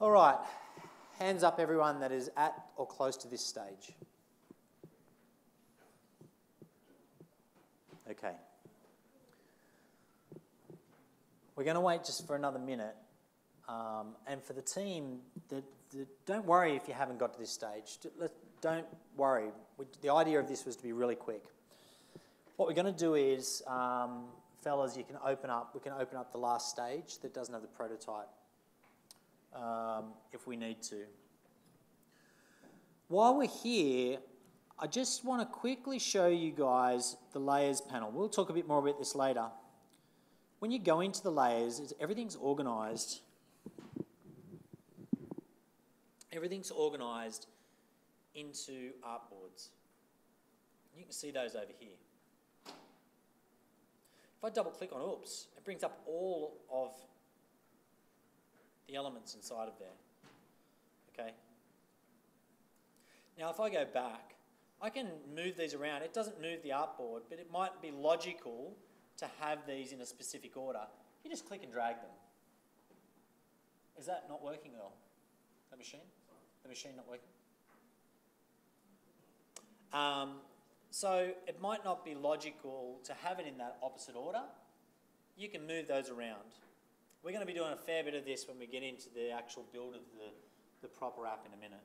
All right. Hands up, everyone that is at or close to this stage. Okay. We're going to wait just for another minute. And for the team, don't worry if you haven't got to this stage. Don't worry. The idea of this was to be really quick. What we're going to do is, fellas, we can open up the last stage that doesn't have the prototype if we need to. While we're here, I just want to quickly show you guys the layers panel. We'll talk a bit more about this later. When you go into the layers, everything's organised. Everything's organised into artboards. You can see those over here. If I double click on oops, it brings up all of the elements inside of there. Okay? Now if I go back, I can move these around. It doesn't move the artboard, but it might be logical to have these in a specific order. You just click and drag them. Is that not working at all? The machine? The machine not working? So it might not be logical to have it in that opposite order. You can move those around. We're going to be doing a fair bit of this when we get into the actual build of the proper app in a minute.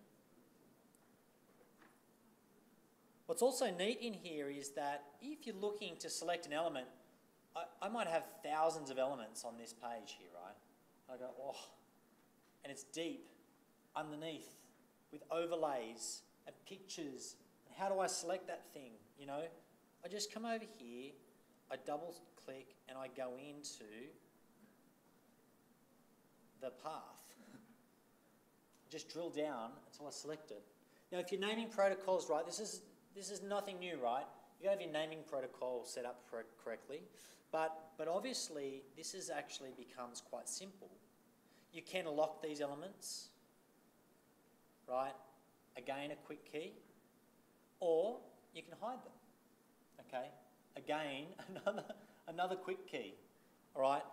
What's also neat in here is that if you're looking to select an element, I might have thousands of elements on this page here, right? I go, oh, and it's deep underneath with overlays and pictures. And how do I select that thing, you know? I just come over here, I double click, and I go into the path. Just drill down until I select it. Now, if you're naming protocols, right, this is nothing new, right? You have your naming protocol set up correctly. But obviously, this is actually becomes quite simple. You can lock these elements, right? Again, a quick key, or you can hide them, okay? Again, another quick key, all right?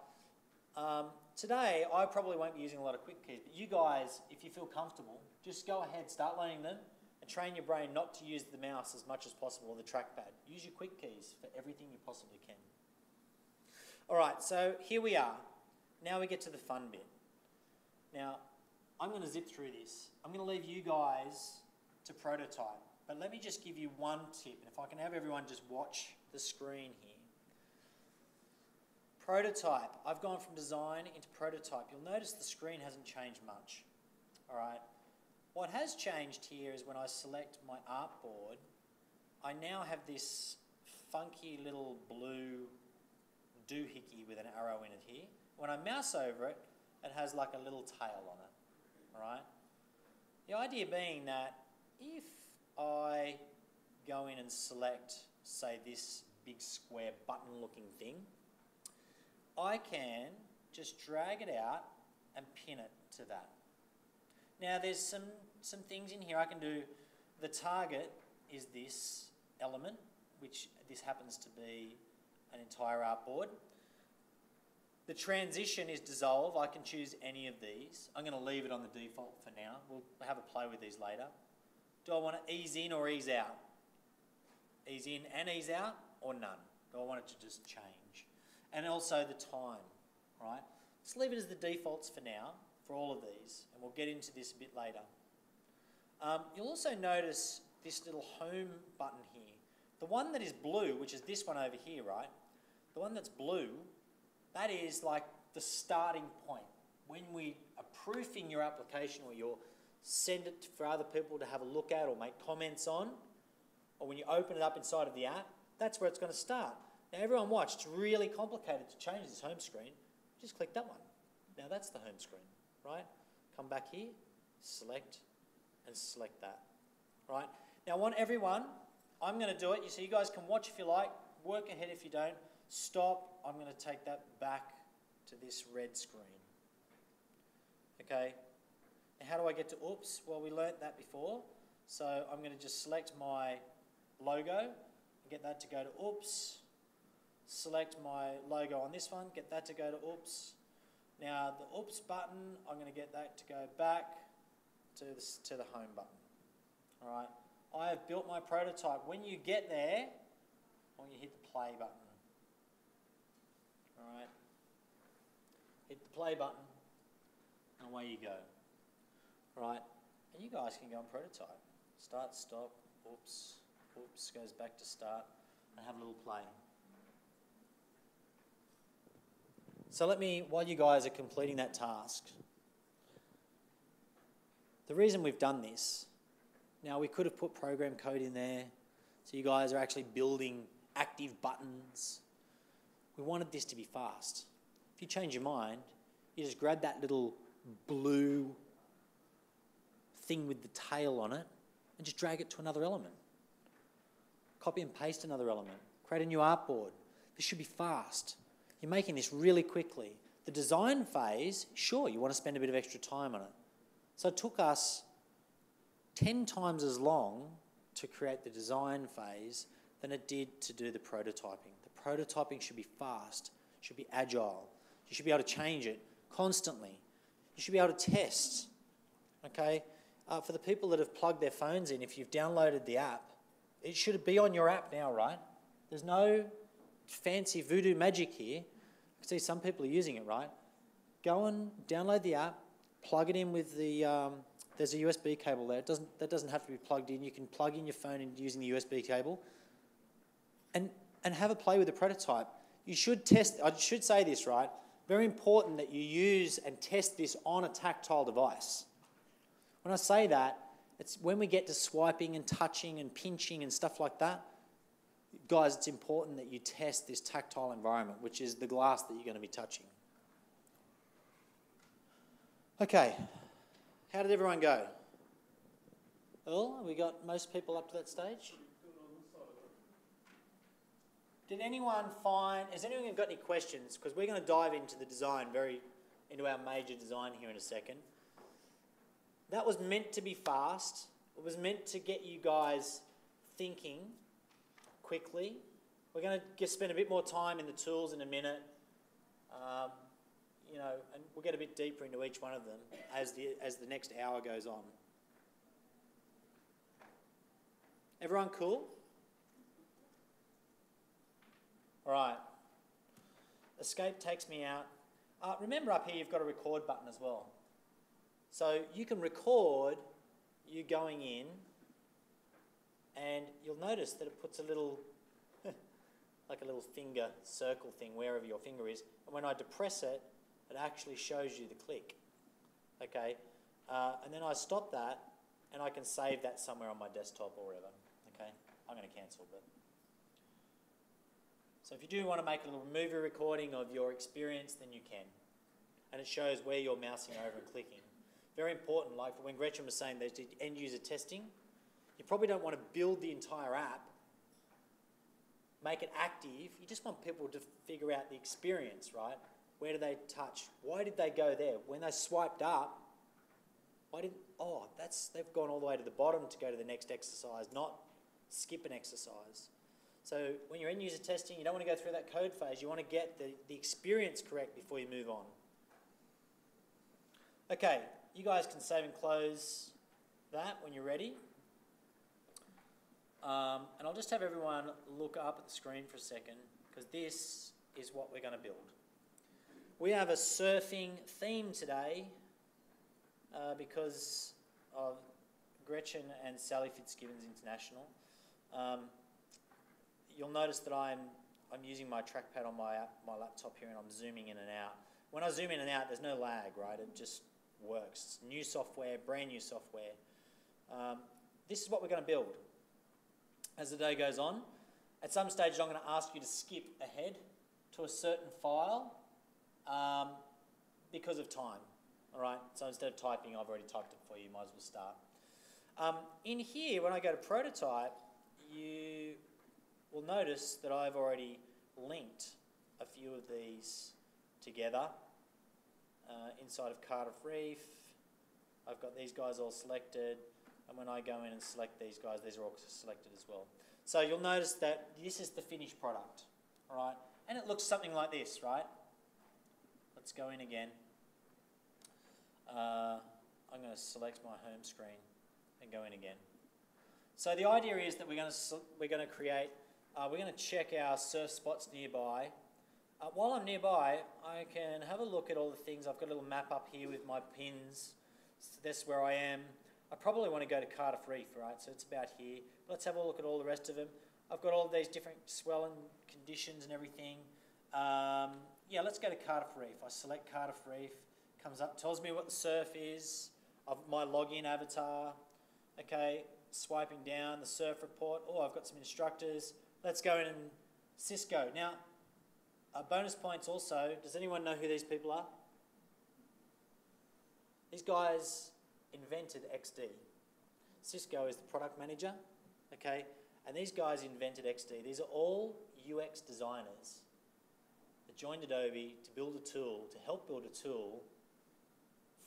Today, I probably won't be using a lot of quick keys, but you guys, if you feel comfortable, just go ahead, start learning them, and train your brain not to use the mouse as much as possible or the trackpad. Use your quick keys for everything you possibly can. All right, so here we are. Now we get to the fun bit. Now, I'm going to zip through this. I'm going to leave you guys to prototype, but let me just give you one tip, and if I can have everyone just watch the screen here. Prototype. I've gone from design into prototype. You'll notice the screen hasn't changed much. All right. What has changed here is when I select my artboard, I now have this funky little blue doohickey with an arrow in it here. When I mouse over it, it has like a little tail on it, all right? The idea being that if I go in and select, say, this big square button-looking thing, I can just drag it out and pin it to that. Now, there's some things in here I can do. The target is this element, which this happens to be an entire artboard. The transition is dissolve. I can choose any of these. I'm going to leave it on the default for now. We'll have a play with these later. Do I want to ease in or ease out? Ease in and ease out, or none? Do I want it to just change? And also the time, right? Let's leave it as the defaults for now, for all of these, and we'll get into this a bit later. You'll also notice this little home button here. The one that is blue, which is this one over here, right? The one that's blue, that is like the starting point. When we are proofing your application or you'll send it for other people to have a look at or make comments on, or when you open it up inside of the app, that's where it's going to start. Now everyone watch, it's really complicated to change this home screen. Just click that one. Now that's the home screen, right? Come back here, select, and select that, right? Now I want everyone, I'm going to do it, so you guys can watch if you like, work ahead if you don't, stop, I'm going to take that back to this red screen, okay? And how do I get to oops? Well, we learnt that before, so I'm going to just select my logo, and get that to go to oops, select my logo on this one, get that to go to oops. Now the oops button, I'm going to get that to go back to the home button. All right, I have built my prototype. When you get there, I want you to hit the play button. All right, hit the play button, and away you go. All right, and you guys can go on prototype. Start, stop, oops, oops, goes back to start, and have a little play. So let me, while you guys are completing that task, the reason we've done this, now we could have put program code in there, so you guys are actually building active buttons. We wanted this to be fast. If you change your mind, you just grab that little blue thing with the tail on it and just drag it to another element. Copy and paste another element. Create a new artboard. This should be fast. You're making this really quickly. The design phase, sure, you want to spend a bit of extra time on it. So it took us 10 times as long to create the design phase than it did to do the prototyping. The prototyping should be fast, should be agile. You should be able to change it constantly. You should be able to test, okay? For the people that have plugged their phones in, if you've downloaded the app, it should be on your app now, right? There's no fancy voodoo magic here. I can see some people are using it, right? Go and download the app, plug it in with the, there's a USB cable there. That doesn't have to be plugged in. You can plug in your phone in using the USB cable and have a play with the prototype. You should test, I should say this, right? Very important that you use and test this on a tactile device. When I say that, it's when we get to swiping and touching and pinching and stuff like that, guys, it's important that you test this tactile environment, which is the glass that you're going to be touching. Okay, how did everyone go? Earl, have we got most people up to that stage? Did anyone find, has anyone got any questions? Because we're going to dive into the design, into our major design here in a second. That was meant to be fast. It was meant to get you guys thinking quickly. We're going to spend a bit more time in the tools in a minute. And we'll get a bit deeper into each one of them as the next hour goes on. Everyone cool? All right. Escape takes me out. Remember up here you've got a record button as well. So you can record you going in, and you'll notice that it puts a little, like a little finger circle thing wherever your finger is. And when I depress it, it actually shows you the click. Okay? And then I stop that, and I can save that somewhere on my desktop or whatever. Okay? I'm going to cancel, but... So if you do want to make a little movie recording of your experience, then you can. And it shows where you're mousing over and clicking. Very important, like when Gretchen was saying there's end user testing, you probably don't want to build the entire app, make it active. You just want people to figure out the experience, right? Where do they touch? Why did they go there? When they swiped up, they've gone all the way to the bottom to go to the next exercise, not skip an exercise. So when you're end user testing, you don't want to go through that code phase. You want to get the experience correct before you move on. Okay, you guys can save and close that when you're ready. And I'll just have everyone look up at the screen for a second, because this is what we're going to build. We have a surfing theme today because of Gretchen and Sally Fitzgibbons International. You'll notice that I'm using my trackpad on my laptop here, and I'm zooming in and out. When I zoom in and out, there's no lag, right? It just works. It's new software, brand new software. This is what we're going to build as the day goes on. At some stage, I'm going to ask you to skip ahead to a certain file because of time. All right. So instead of typing, I've already typed it for you. Might as well start. In here, when I go to prototype, you will notice that I've already linked a few of these together. Inside of Cardiff Reef, I've got these guys all selected, and when I go in and select these guys, these are all selected as well. So you'll notice that this is the finished product, all right? And it looks something like this, right? Let's go in again. I'm going to select my home screen and go in again. So the idea is that we're going to check our surf spots nearby. While I'm nearby, I can have a look at all the things. I've got a little map up here with my pins. So that's where I am. I probably want to go to Cardiff Reef, right? So it's about here. Let's have a look at all the rest of them. I've got all these different swell and conditions and everything. Let's go to Cardiff Reef. I select Cardiff Reef. Comes up, tells me what the surf is, of my login avatar. Okay, swiping down the surf report. Oh, I've got some instructors. Let's go in and Cisco. Now, bonus points also. Does anyone know who these people are? These guys invented XD. Cisco is the product manager, okay? And these guys invented XD. These are all UX designers that joined Adobe to build a tool, to help build a tool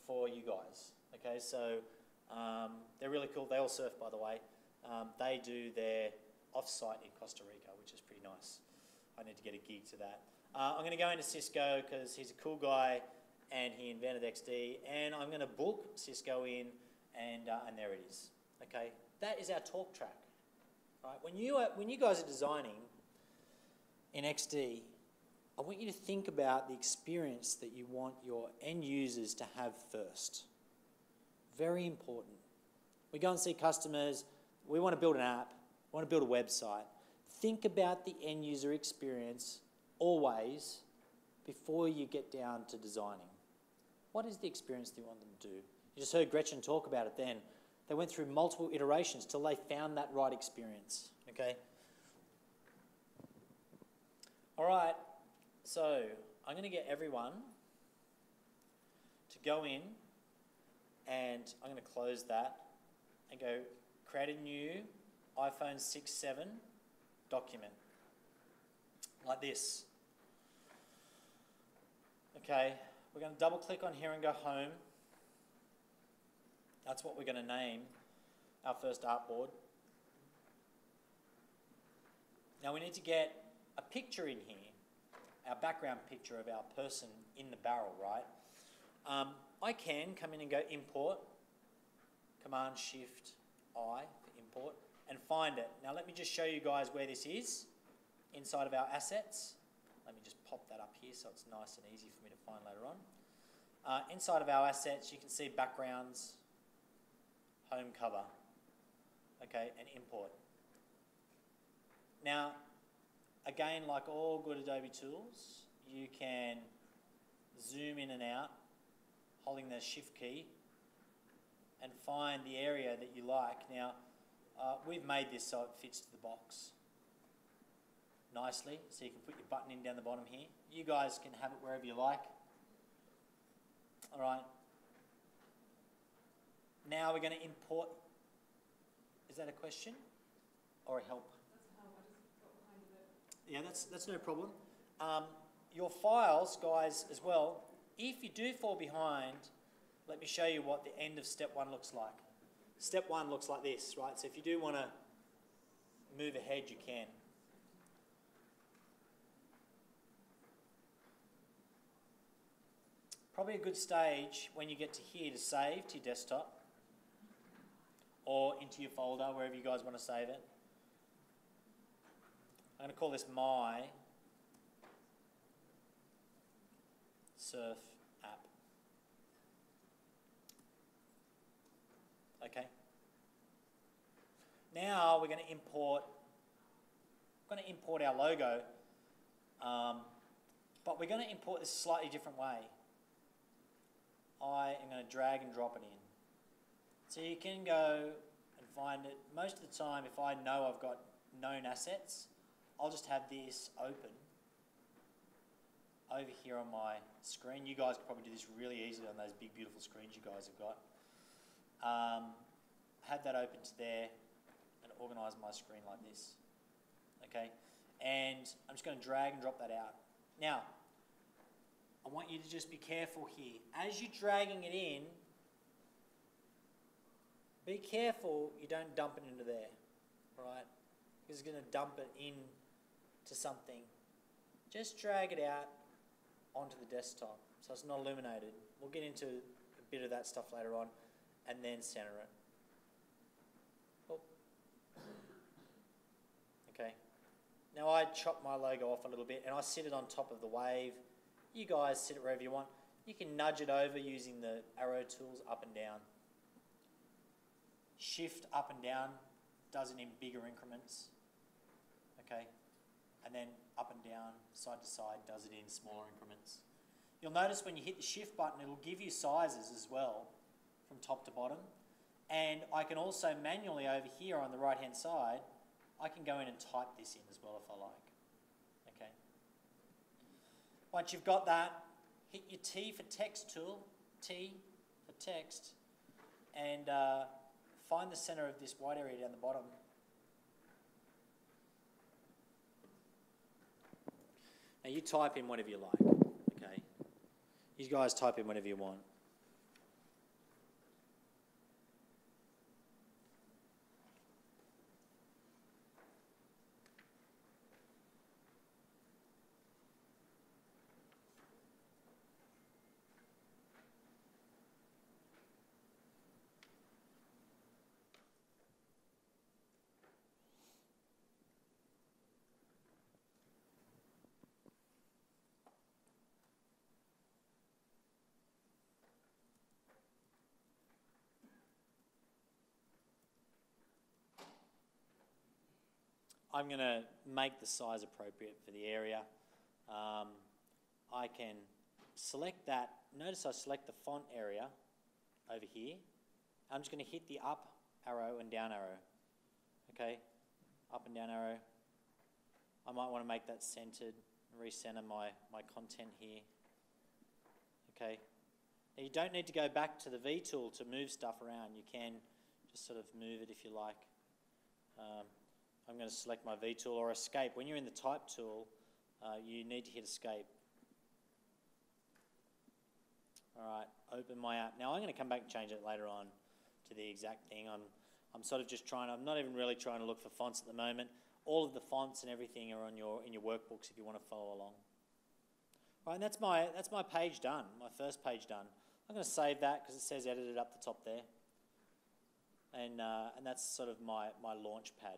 for you guys, okay? So they're really cool. They all surf, by the way. They do their off-site in Costa Rica, which is pretty nice. I need to get a gig to that. I'm going to go into Cisco because he's a cool guy and he invented XD, and I'm going to book Cisco in, and there it is. Okay, that is our talk track. Right? When you guys are designing in XD, I want you to think about the experience that you want your end users to have first. Very important. We go and see customers. We want to build an app. We want to build a website. Think about the end user experience always before you get down to designing. What is the experience that you want them to do? You just heard Gretchen talk about it then. They went through multiple iterations till they found that right experience, okay? All right, so I'm going to get everyone to go in, and I'm going to close that and go create a new iPhone 6.7 document. like this. Okay, we're going to double click on here and go home. That's what we're going to name our first artboard. Now we need to get a picture in here, our background picture of our person in the barrel, right? I can come in and go import, Command Shift I for import, and find it. Now let me just show you guys where this is inside of our assets. Let me just pop that up here so it's nice and easy for me to find later on. Inside of our assets, you can see backgrounds, home cover, okay, and import. Now, again, like all good Adobe tools, you can zoom in and out, holding the Shift key, and find the area that you like. Now, we've made this so it fits to the box nicely, so you can put your button in down the bottom here. You guys can have it wherever you like. All right. Now we're going to import. Is that a question or a help? Yeah, that's no problem. Your files, guys, as well, if you do fall behind, let me show you what the end of step one looks like. Step one looks like this, right? So if you do want to move ahead, you can. Probably a good stage when you get to here to save to your desktop or into your folder, wherever you guys want to save it. I'm going to call this My Surf App. Okay. Now we're going to import. We're going to import our logo, but we're going to import this a slightly different way. I am going to drag and drop it in. So you can go and find it. Most of the time, if I know I've got known assets, I'll just have this open over here on my screen. You guys can probably do this really easily on those big, beautiful screens you guys have got. Have that open to there and organise my screen like this. Okay, and I'm just going to drag and drop that out. Now, I want you to just be careful here. As you're dragging it in, be careful you don't dump it into there, right? Because it's going to dump it in to something. Just drag it out onto the desktop so it's not illuminated. We'll get into a bit of that stuff later on, and then center it. Oh. Okay. Now I chop my logo off a little bit and I sit it on top of the wave. You guys sit it wherever you want. You can nudge it over using the arrow tools up and down. Shift up and down does it in bigger increments. Okay. And then up and down, side to side, does it in smaller increments. You'll notice when you hit the shift button, it'll give you sizes as well from top to bottom. And I can also manually over here on the right hand side, I can go in and type this in as well if I like. Okay. Once you've got that, hit your T for text tool, T for text, and find the center of this white area down the bottom. Now you type in whatever you like, okay? You guys type in whatever you want. I'm going to make the size appropriate for the area. I can select that. Notice I select the font area over here. I'm just going to hit the up arrow and down arrow. Okay, up and down arrow. I might want to make that centered, recenter my content here. Okay. Now you don't need to go back to the V tool to move stuff around. You can just sort of move it if you like. I'm going to select my V tool or escape. When you're in the type tool, you need to hit escape. All right, open my app. Now I'm going to come back and change it later on to the exact thing. I'm sort of just I'm not even really trying to look for fonts at the moment. All of the fonts and everything are in your workbooks if you want to follow along. Right, and that's my page done, my first page done. I'm going to save that because it says edited up the top there. And that's sort of my launch pad.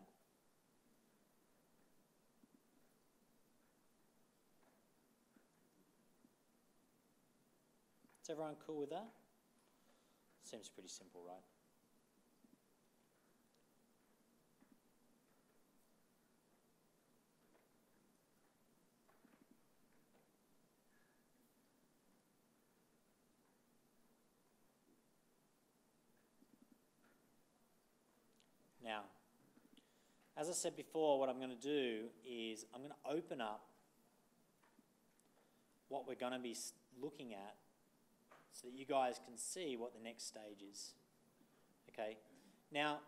Is everyone cool with that? Seems pretty simple, right? Now, as I said before, what I'm going to do is I'm going to open up what we're going to be looking at so that you guys can see what the next stage is. Okay? Now,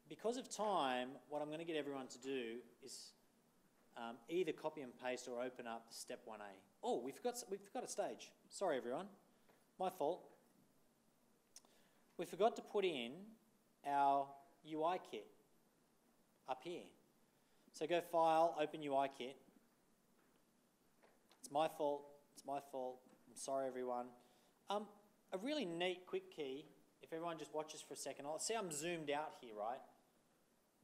because of time, what I'm going to get everyone to do is either copy and paste or open up step 1A. Oh, we forgot a stage. Sorry, everyone. My fault. We forgot to put in our UI kit up here. So go File, Open UI kit. It's my fault. It's my fault. I'm sorry, everyone. A really neat quick key, if everyone just watches for a second. I'll see I'm zoomed out here, right?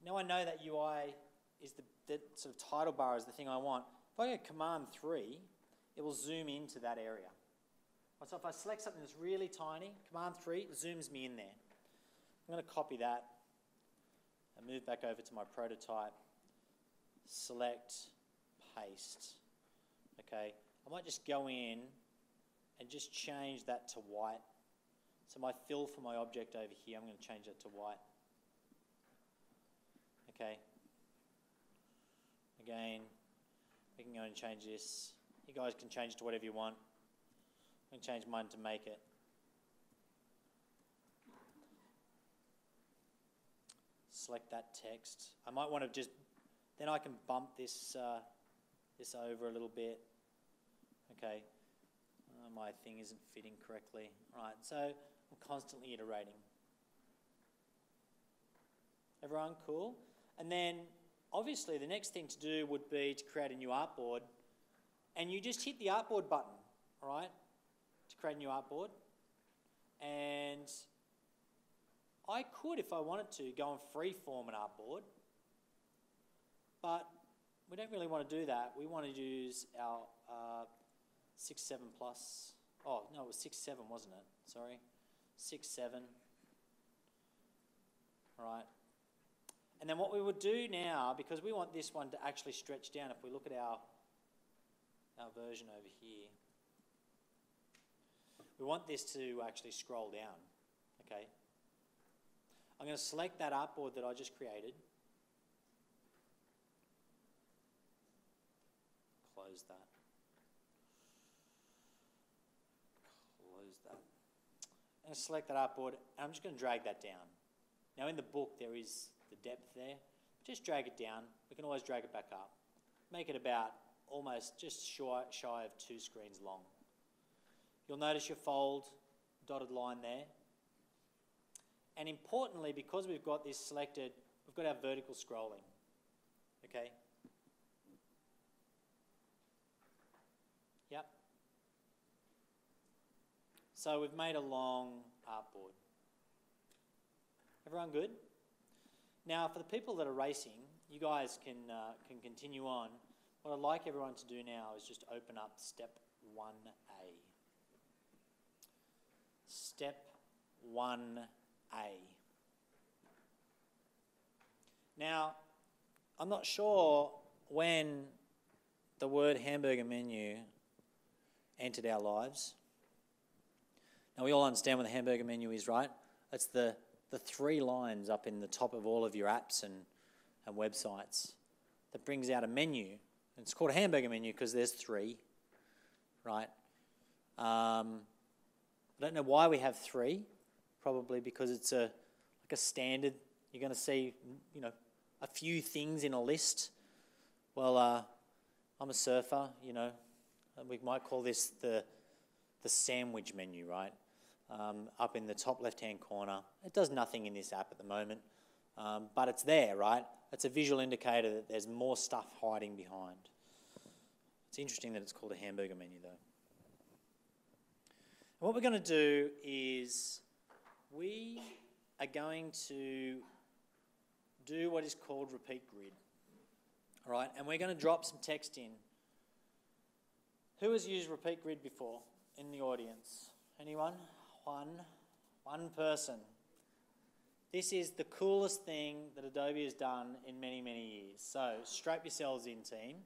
Now I know that UI is the sort of title bar is the thing I want. If I go Command 3, it will zoom into that area. So if I select something that's really tiny, Command 3, it zooms me in there. I'm going to copy that and move back over to my prototype. Select, paste. Okay, I might just go in and just change that to white. So my fill for my object over here, I'm going to change that to white. Okay. Again, we can go and change this. You guys can change it to whatever you want. I'm going to change mine to make it. Select that text. I might want to just, then I can bump this this over a little bit. Okay. My thing isn't fitting correctly. All right, so I'm constantly iterating. Everyone cool? And then, obviously, the next thing to do would be to create a new artboard. And you just hit the artboard button, all right, to create a new artboard. And I could, if I wanted to, go and freeform an artboard. But we don't really want to do that. We want to use our 6.7 plus. Oh, no, it was 6.7, wasn't it? Sorry. 6.7. All right. And then what we would do now, because we want this one to actually stretch down, if we look at our version over here, we want this to actually scroll down, okay? I'm going to select that artboard that I just created. Close that. Close that. I'm going to select that artboard, and I'm just going to drag that down. Now in the book there is the depth there. Just drag it down. We can always drag it back up. Make it about almost just shy of 2 screens long. You'll notice your fold dotted line there. And importantly, because we've got this selected, we've got our vertical scrolling. Okay? Yep. So we've made a long artboard. Everyone good? Now, for the people that are racing, you guys can continue on. What I'd like everyone to do now is just open up step 1A. Step 1A. Now, I'm not sure when the word hamburger menu entered our lives. Now, we all understand what the hamburger menu is, right? It's the 3 lines up in the top of all of your apps and websites that brings out a menu. And it's called a hamburger menu because there's 3, right? I don't know why we have 3. Probably because it's like a standard. You're going to see, a few things in a list. Well, I'm a surfer, you know. We might call this the sandwich menu, right? Up in the top left-hand corner. It does nothing in this app at the moment, but it's there, right? It's a visual indicator that there's more stuff hiding behind. It's interesting that it's called a hamburger menu, though. And what we're going to do is we are going to do what is called repeat grid. All right, and we're going to drop some text in. Who has used repeat grid before in the audience? Anyone? One person. This is the coolest thing that Adobe has done in many, many years. So strap yourselves in, team.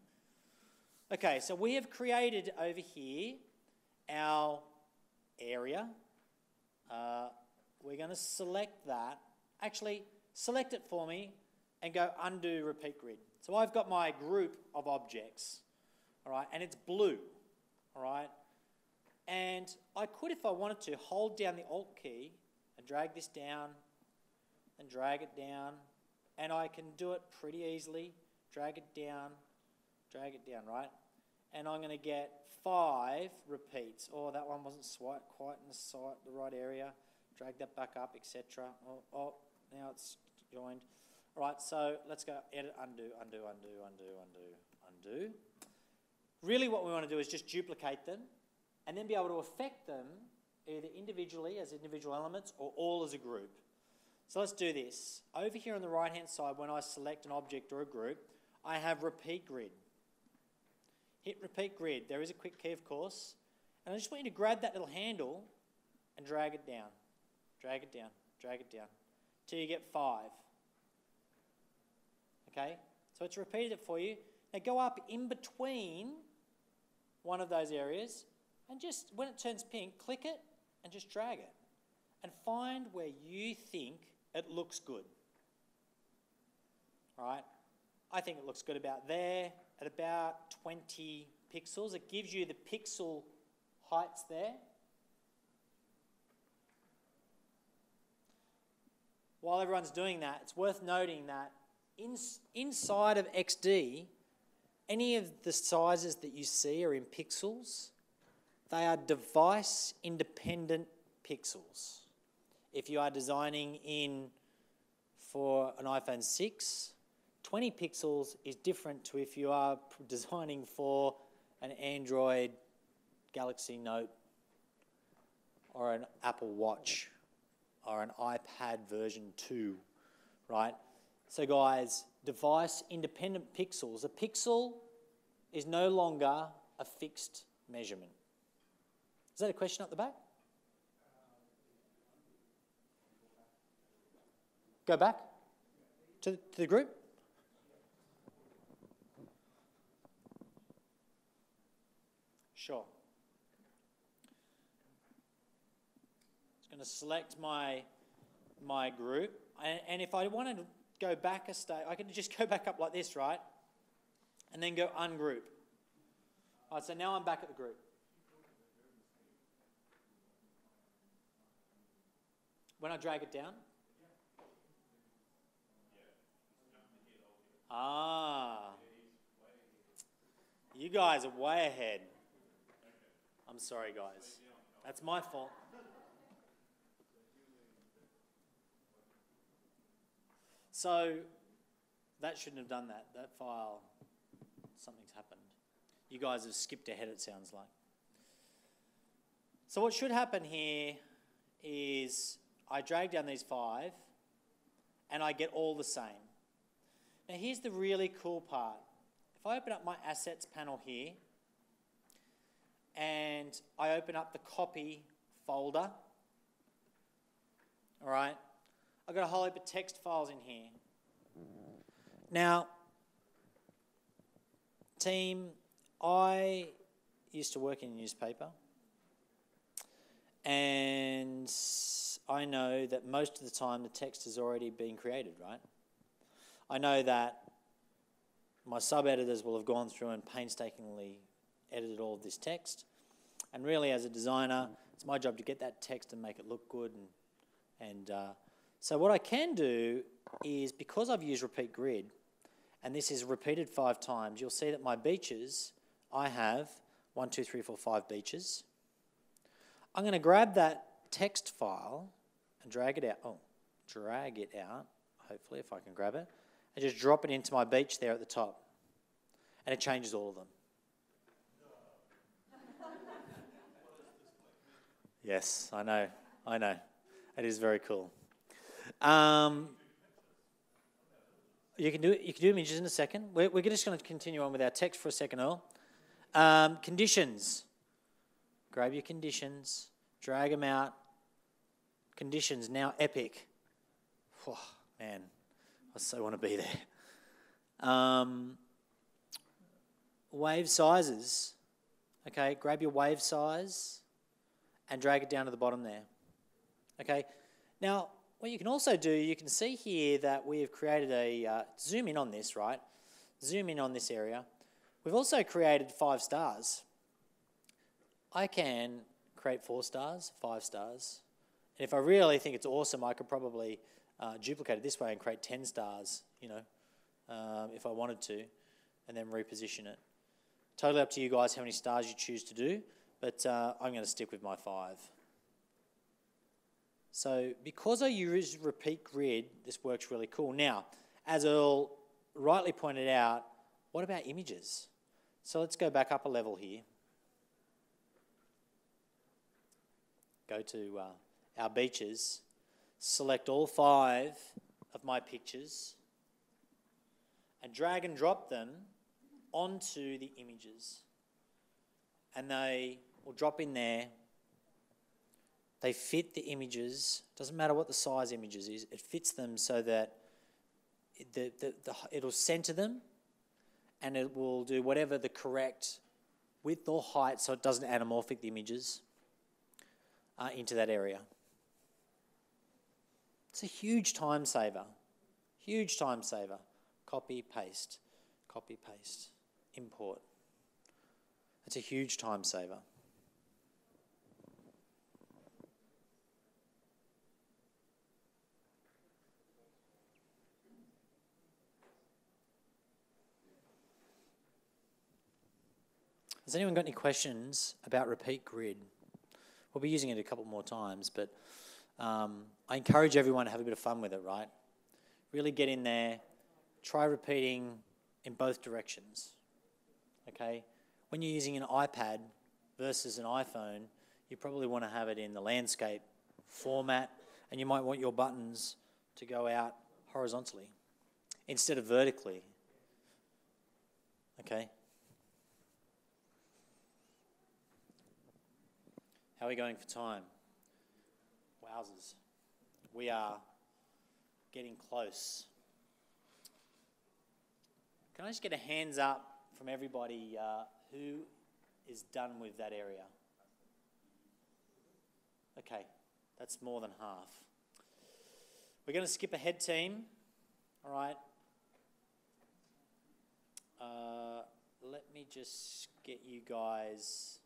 Okay, so we have created over here our area. We're going to select that. Actually, select it for me and go undo repeat grid. So I've got my group of objects, all right, and it's blue, all right? And I could, if I wanted to, hold down the Alt key and drag this down and drag it down, and I can do it pretty easily. Drag it down, right? And I'm going to get 5 repeats. Oh, that one wasn't quite in the right area. Drag that back up, etc. Oh, now it's joined. All right, so let's go edit, undo. Really what we want to do is just duplicate them and then be able to affect them either individually as individual elements or all as a group. So let's do this. Over here on the right-hand side, when I select an object or a group, I have repeat grid. Hit repeat grid. There is a quick key, of course. And I just want you to grab that little handle and drag it down. Drag it down till you get 5. Okay, so it's repeated it for you. Now go up in between one of those areas and just, when it turns pink, click it and just drag it. And find where you think it looks good. All right, I think it looks good about there at about 20 pixels. It gives you the pixel heights there. While everyone's doing that, it's worth noting that inside of XD, any of the sizes that you see are in pixels. They are device-independent pixels. If you are designing for an iPhone 6, 20 pixels is different to if you are designing for an Android Galaxy Note or an Apple Watch or an iPad version 2, right? So guys, device-independent pixels. A pixel is no longer a fixed measurement. Is that a question up the back? Go back to the group. Sure. Just going to select my group, and if I wanted to go back a stage, I can just go back up like this, right? And then go ungroup. All right, so now I'm back at the group. When I drag it down? Ah. You guys are way ahead. I'm sorry, guys. That's my fault. So that shouldn't have done that. That file, something's happened. You guys have skipped ahead, it sounds like. So what should happen here is I drag down these 5 and I get all the same. Now here's the really cool part. If I open up my assets panel here and I open up the copy folder, all right, I've got a whole heap of text files in here. Now, team, I used to work in a newspaper, and I know that most of the time the text has already been created, right? I know that my sub-editors will have gone through and painstakingly edited all of this text, and really as a designer, it's my job to get that text and make it look good. So what I can do is, because I've used repeat grid, and this is repeated 5 times, you'll see that my beaches, I have 1, 2, 3, 4, 5 beaches. I'm going to grab that text file and drag it out. Hopefully, if I can grab it, and just drop it into my beach there at the top. And it changes all of them. Yes, I know. It is very cool. You can do images in a second. We're just going to continue on with our text for a second, Earl. Conditions. Grab your conditions, drag them out. Conditions, now epic. Oh, man, I so want to be there. Wave sizes. Okay, grab your wave size and drag it down to the bottom there. Okay, now what you can also do, you can see here that we have created a, zoom in on this, right? Zoom in on this area. We've also created 5 stars. I can create 4 stars, 5 stars. And if I really think it's awesome, I could probably duplicate it this way and create 10 stars, you know, if I wanted to, and then reposition it. Totally up to you guys how many stars you choose to do, but I'm going to stick with my 5. So because I use repeat grid, this works really cool. Now, as Earl rightly pointed out, what about images? So let's go back up a level here. Go to our beaches, select all 5 of my pictures, and drag and drop them onto the images. And they will drop in there. They fit the images. Doesn't matter what the size images is. It fits them so that it'll center them, and it will do whatever the correct width or height so it doesn't anamorphic the images into that area. It's a huge time saver. Huge time saver. Copy, paste, import. It's a huge time saver. Has anyone got any questions about repeat grid? We'll be using it a couple more times, but I encourage everyone to have a bit of fun with it, right? Really get in there, try repeating in both directions, okay? When you're using an iPad versus an iPhone, you probably want to have it in the landscape format, and you might want your buttons to go out horizontally instead of vertically, okay? How are we going for time? Wowzers. We are getting close. Can I just get a hands up from everybody who is done with that area? Okay, that's more than half. We're going to skip ahead, team. All right. Let me just get you guys...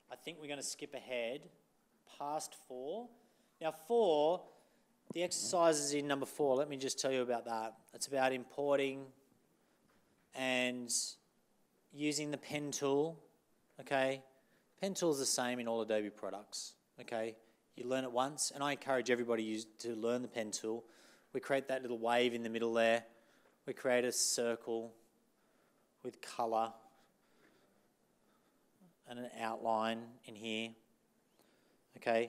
I think we're going to skip ahead past 4. Now 4, the exercise is in number 4. Let me just tell you about that. It's about importing and using the pen tool, okay? Pen tool is the same in all Adobe products, okay? You learn it once, and I encourage everybody to learn the pen tool. We create that little wave in the middle there. We create a circle with colour and an outline in here, okay?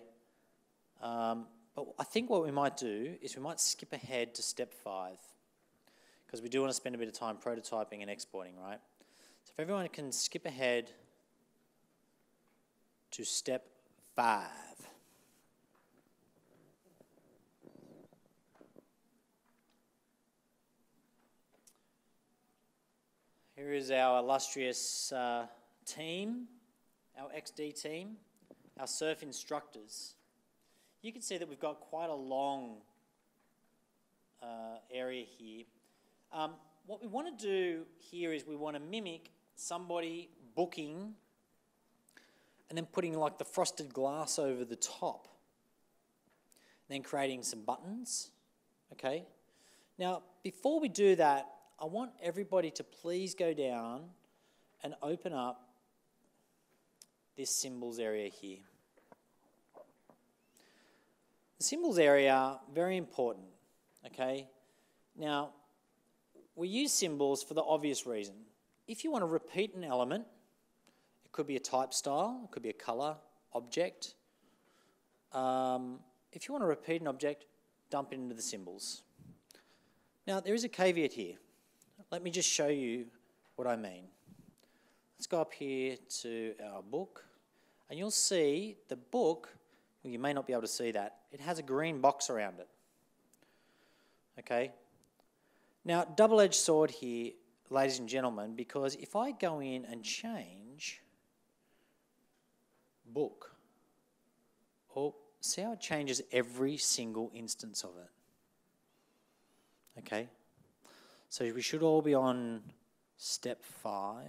But I think what we might do is we might skip ahead to step 5 because we do want to spend a bit of time prototyping and exporting, right? So if everyone can skip ahead to step 5. Here is our illustrious team. Our XD team, our surf instructors. You can see that we've got quite a long area here. What we want to do here is we want to mimic somebody booking and then putting like the frosted glass over the top. then creating some buttons, okay? Now, before we do that, I want everybody to please go down and open up this symbols area here. The symbols area, very important, okay? Now, we use symbols for the obvious reason. If you want to repeat an element, it could be a type style, it could be a colour, object. If you want to repeat an object, dump it into the symbols. Now, there is a caveat here. Let me just show you what I mean. Let's go up here to our book, and you'll see the book, well, you may not be able to see that, it has a green box around it. Okay? Now, double-edged sword here, ladies and gentlemen, because if I go in and change book, oh, see how it changes every single instance of it? Okay? So we should all be on step 5.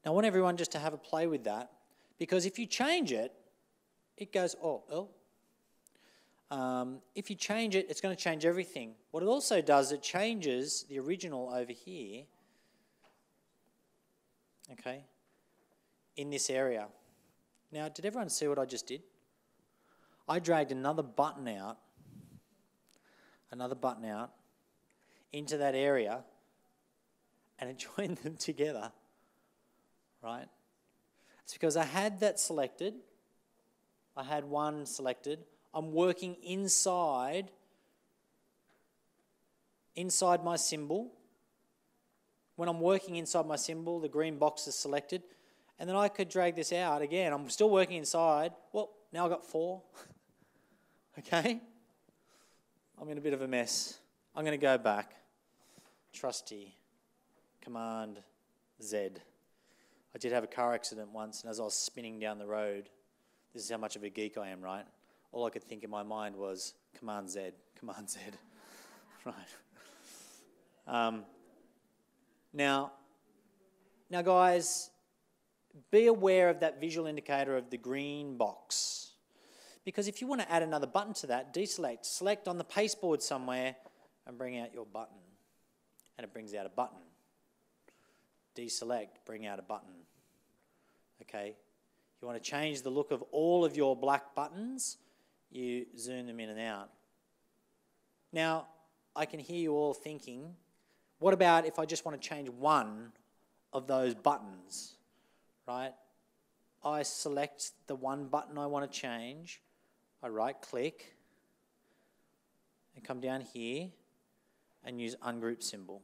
Now, I want everyone just to have a play with that, because if you change it, it goes, if you change it, it's going to change everything. What it also does, it changes the original over here, okay, in this area. Now, did everyone see what I just did? I dragged another button out into that area, and it joined them together, right? It's because I had that selected. I had one selected. I'm working inside my symbol. When I'm working inside my symbol, the green box is selected. And then I could drag this out again. I'm still working inside. Well, now I've got 4. Okay? I'm in a bit of a mess. I'm going to go back. Trusty. Command Z. I did have a car accident once, and as I was spinning down the road, this is how much of a geek I am, right? All I could think in my mind was Command Z, Command Z. Right. Now, guys, be aware of that visual indicator of the green box. Because if you want to add another button to that, deselect. Select on the pasteboard somewhere and bring out your button. And it brings out a button. Deselect, bring out a button. Okay? You want to change the look of all of your black buttons, you zoom them in and out. Now, I can hear you all thinking, what about if I just want to change one of those buttons, right? I select the one button I want to change, I right-click, and come down here and use ungroup symbol.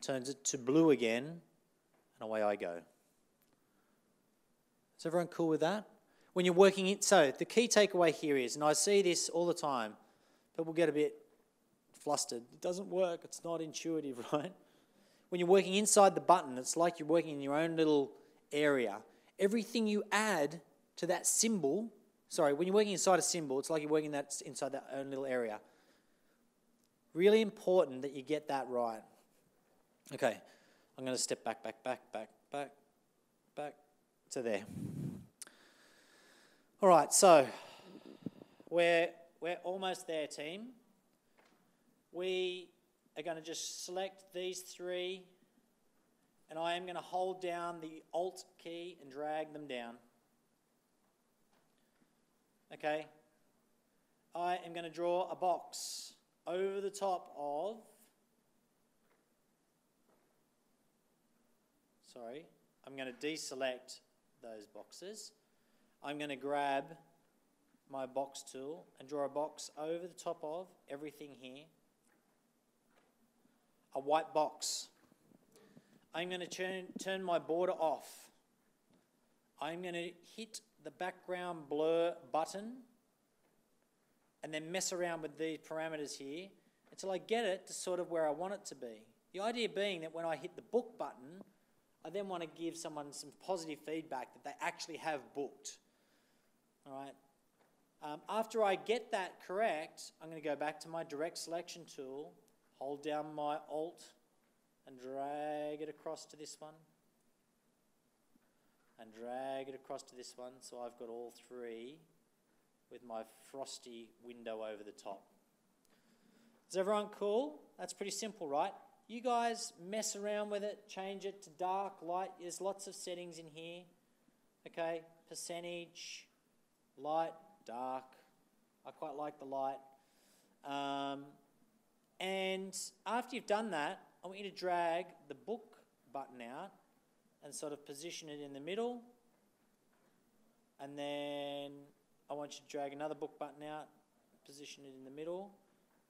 Turns it to blue again, and away I go. Is everyone cool with that? When you're working in, so the key takeaway here is, and I see this all the time, people get a bit flustered. It doesn't work, it's not intuitive, right? When you're working inside the button, it's like you're working in your own little area. Everything you add to that symbol, when you're working inside a symbol, it's like you're working inside that own little area. Really important that you get that right. Okay, I'm going to step back to there. All right, so we're almost there, team. We are going to just select these 3, and I am going to hold down the Alt key and drag them down. Okay? I am going to draw a box over the top of... I'm going to deselect those boxes. I'm going to grab my box tool and draw a box over the top of everything here. A white box. I'm going to turn my border off. I'm going to hit the background blur button and then mess around with these parameters here until I get it to sort of where I want it to be. The idea being that when I hit the book button, I then want to give someone some positive feedback that they actually have booked. All right. After I get that correct, I'm going to go back to my direct selection tool, hold down my Alt and drag it across to this one. And drag it across to this one, so I've got all 3 with my frosty window over the top. Is everyone cool? That's pretty simple, right? You guys mess around with it, change it to dark, light. There's lots of settings in here. Okay, percentage, light, dark. I quite like the light. And after you've done that, I want you to drag the book button out and sort of position it in the middle. And then I want you to drag another book button out, position it in the middle.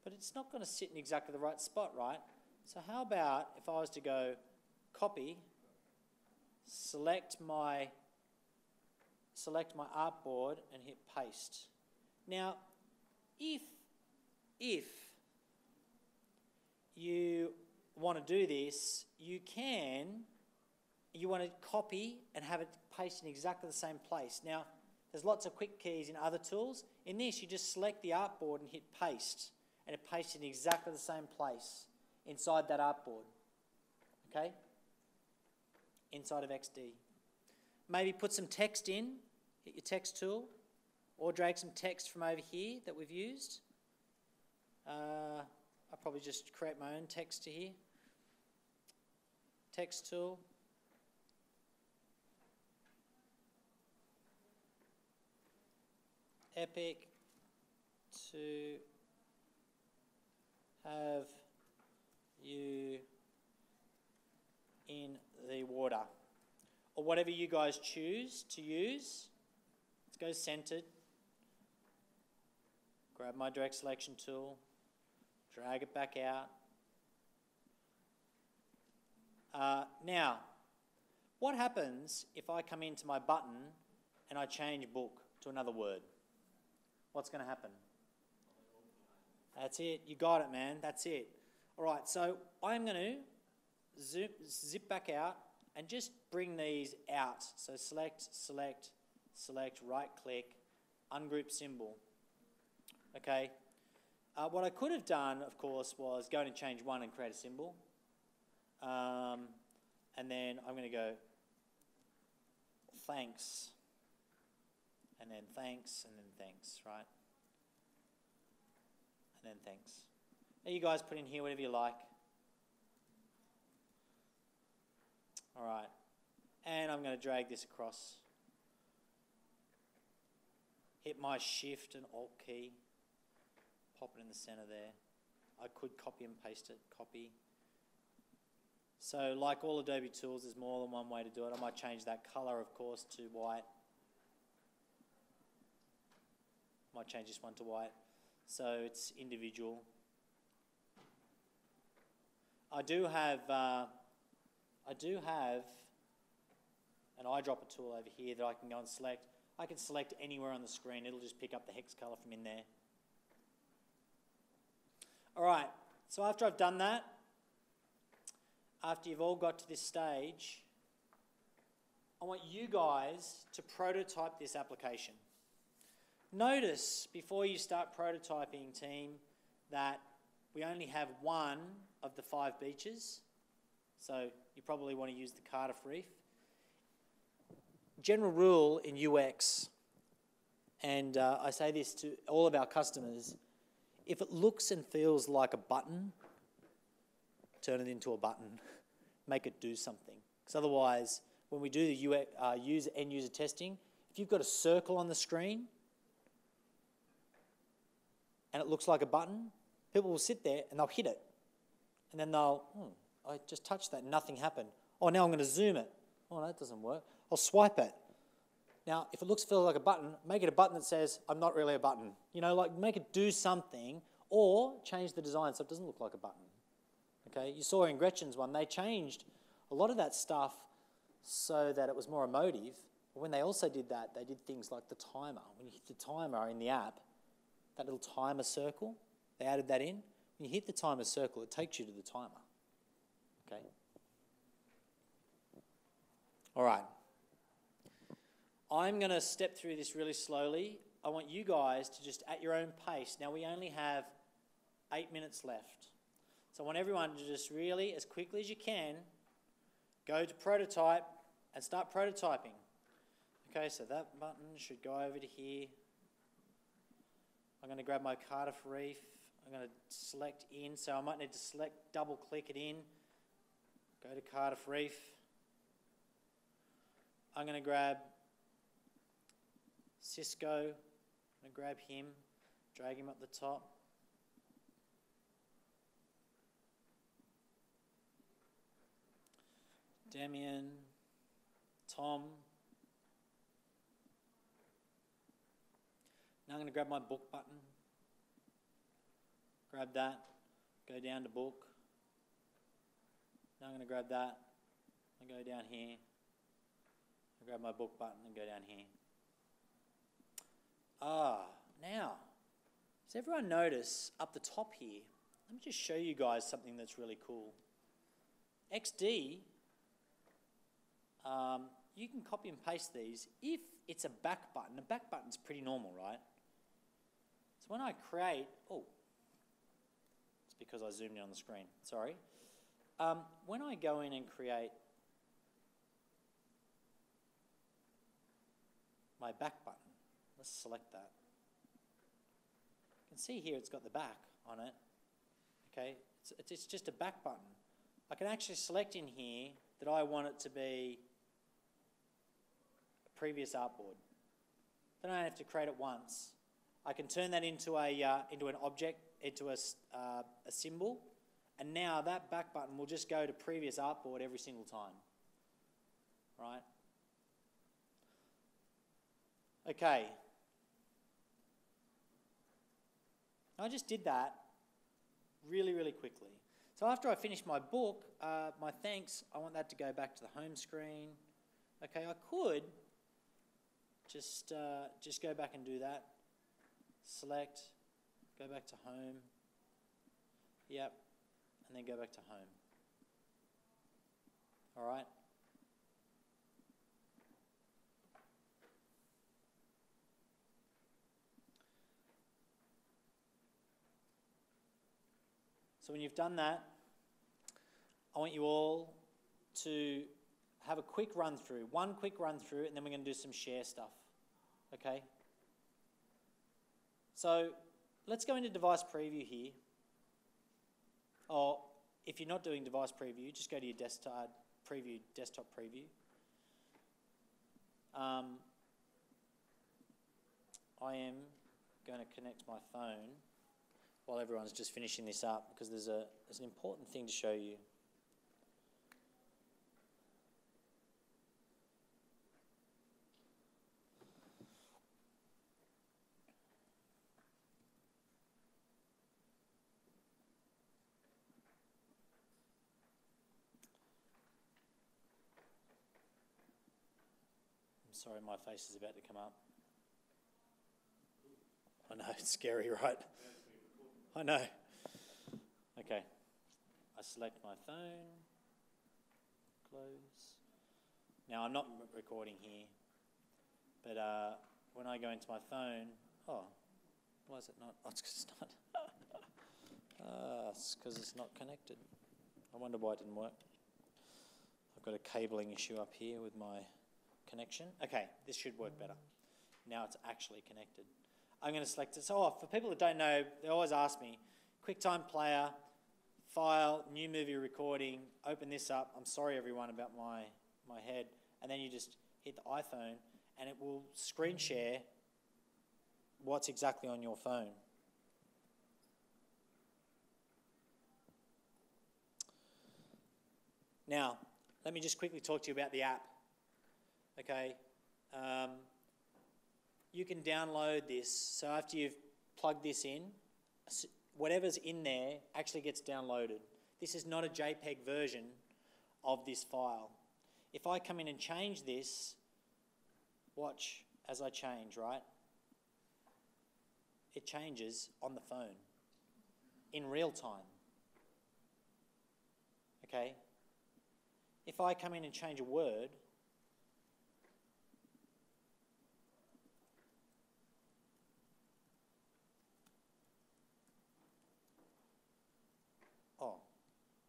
But it's not going to sit in exactly the right spot, right? So how about if I was to go copy, select my artboard and hit paste. Now, if you want to do this, you want to copy and have it pasted in exactly the same place. Now, there's lots of quick keys in other tools. In this, you just select the artboard and hit paste, and it pastes in exactly the same place inside that artboard. Okay? Inside of XD. Maybe put some text in, hit your text tool, or drag some text from over here that we've used. I'll probably just create my own text to here. Text tool. Epic to have you in the water. Or whatever you guys choose to use. Let's go centered. Grab my direct selection tool. Drag it back out. Now, what happens if I come into my button and I change book to another word? What's going to happen? That's it. You got it, man. That's it. All right, so I'm going to zip back out and just bring these out. So select, select, select, right-click, ungroup symbol. Okay. What I could have done, of course, was go and change one and create a symbol. And then I'm going to go thanks, and then thanks, and then thanks, right? And then thanks. Now you guys put in here whatever you like. All right. And I'm going to drag this across. Hit my Shift and Alt key. Pop it in the center there. I could copy and paste it. Copy. So like all Adobe tools, there's more than one way to do it. I might change that color, of course, to white. Might change this one to white. So it's individual. I do have an eyedropper tool over here that I can go and select. I can select anywhere on the screen. It'll just pick up the hex color from in there. All right, so after I've done that, after you've all got to this stage, I want you guys to prototype this application. Notice before you start prototyping, team, that we only have one of the 5 beaches. So you probably want to use the Cardiff Reef. General rule in UX, and I say this to all of our customers, if it looks and feels like a button, turn it into a button. Make it do something. Because otherwise, when we do the end user testing, if you've got a circle on the screen and it looks like a button, people will sit there and they'll hit it. And then they'll, I just touched that and nothing happened. Oh, now I'm going to zoom it. Oh, that doesn't work. I'll swipe it. Now, if it feels like a button, make it a button that says, I'm not really a button. You know, like make it do something, or change the design so it doesn't look like a button. Okay, you saw in Gretchen's one, they changed a lot of that stuff so that it was more emotive. But when they also did that, they did things like the timer. When you hit the timer in the app, that little timer circle, they added that in. When you hit the timer circle, it takes you to the timer. Okay. All right. I'm going to step through this really slowly. I want you guys to just at your own pace. Now we only have 8 minutes left. So I want everyone to just really, as quickly as you can, go to prototype and start prototyping. Okay, so that button should go over to here. I'm going to grab my Cardiff Reef. I'm going to select in, so I might need to select, double click it in. Go to Cardiff Reef. I'm going to grab Cisco. I'm going to grab him, drag him up the top. Damien, Tom. Now I'm going to grab my book button. Grab that, go down to book. Now I'm going to grab that and go down here. I grab my book button and go down here. Now, does everyone notice up the top here? Let me just show you guys something that's really cool. XD, you can copy and paste these if it's a back button. A back button's pretty normal, right? So when I create, it's because I zoomed in on the screen, sorry. When I go in and create my back button, let's select that. You can see here it's got the back on it, okay? It's just a back button. I can actually select in here that I want it to be a previous artboard. Then I have to create it once. I can turn that into an object, into a symbol, and now that back button will just go to previous artboard every single time, right? Okay. I just did that really, really quickly. So after I finish my book, my thanks, I want that to go back to the home screen. Okay, I could just go back and do that. Select, go back to home. Yep, and then go back to home. All right? So when you've done that, I want you all to have a quick run through, one quick run through, and then we're going to do some share stuff, okay? So let's go into device preview here. Or if you're not doing device preview, just go to your desktop preview. I am going to connect my phone while everyone's just finishing this up, because there's an important thing to show you. I'm sorry, my face is about to come up. I know, it's scary, right? I know. Okay. I select my phone. Close. Now, I'm not recording here, but when I go into my phone, why is it not? Oh, it's 'cause it's not. It's because it's not connected. I wonder why it didn't work. I've got a cabling issue up here with my connection. Okay, this should work better. Now it's actually connected. I'm going to select it. So for people that don't know, they always ask me, QuickTime Player, File, New Movie Recording, open this up. I'm sorry, everyone, about my head. And then you just hit the iPhone, and it will screen share what's exactly on your phone. Now, let me just quickly talk to you about the app. Okay. You can download this. So after you've plugged this in, whatever's in there actually gets downloaded. This is not a JPEG version of this file. If I come in and change this, watch as I change, right? It changes on the phone in real time. Okay? If I come in and change a word,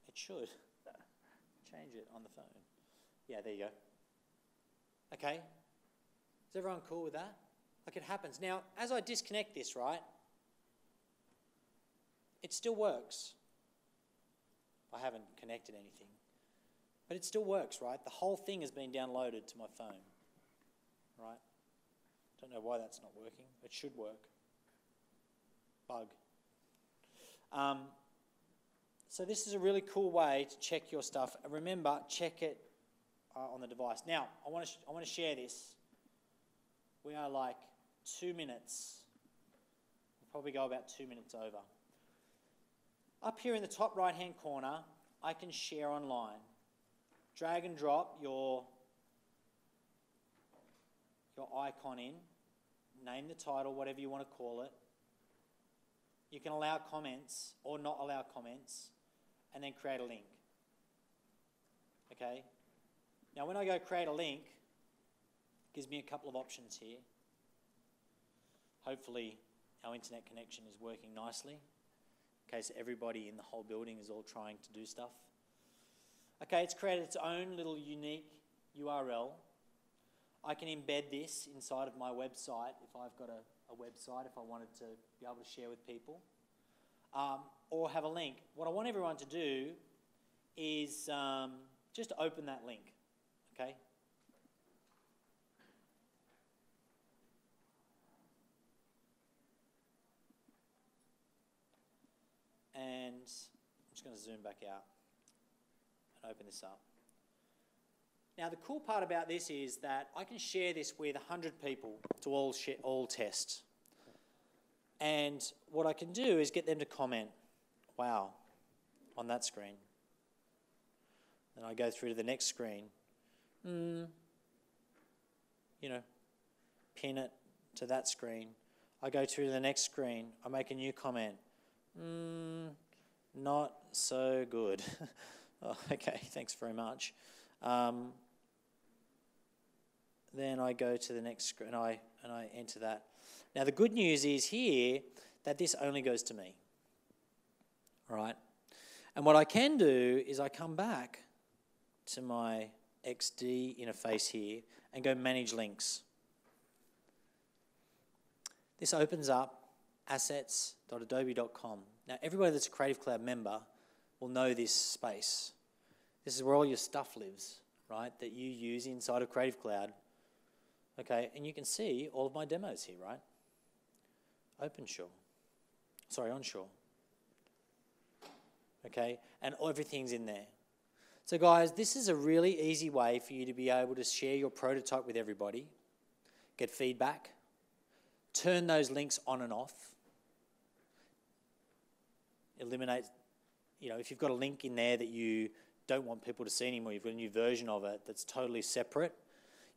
it should change it on the phone. Yeah, there you go. Okay? Is everyone cool with that? Like, it happens. Now, as I disconnect this, right, it still works. I haven't connected anything. But it still works, right? The whole thing has been downloaded to my phone, right? Don't know why that's not working. It should work. Bug. So this is a really cool way to check your stuff. And remember, check it on the device. Now, I want to share this. We are like 2 minutes. We'll probably go about 2 minutes over. Up here in the top right-hand corner, I can share online. Drag and drop your icon in. Name the title, whatever you want to call it. You can allow comments or not allow comments, and then create a link. Okay? Now when I go create a link, it gives me a couple of options here. Hopefully our internet connection is working nicely, in case everybody in the whole building is all trying to do stuff. Okay, it's created its own little unique URL. I can embed this inside of my website if I've got a website, if I wanted to be able to share with people, or have a link. What I want everyone to do is just open that link, okay? And I'm just going to zoom back out and open this up. Now the cool part about this is that I can share this with 100 people to all test. And what I can do is get them to comment, wow, on that screen. Then I go through to the next screen. Pin it to that screen. I go through to the next screen. I make a new comment. Not so good. Oh, okay, thanks very much. Then I go to the next screen and I enter that. Now the good news is here that this only goes to me. All right? And what I can do is I come back to my XD interface here and go manage links. This opens up assets.adobe.com. Now everybody that's a Creative Cloud member will know this space. This is where all your stuff lives, right, that you use inside of Creative Cloud. Okay, and you can see all of my demos here, right? Onshore. Okay, and everything's in there. So guys, this is a really easy way for you to be able to share your prototype with everybody, get feedback, turn those links on and off, eliminate, if you've got a link in there that you don't want people to see anymore, you've got a new version of it that's totally separate,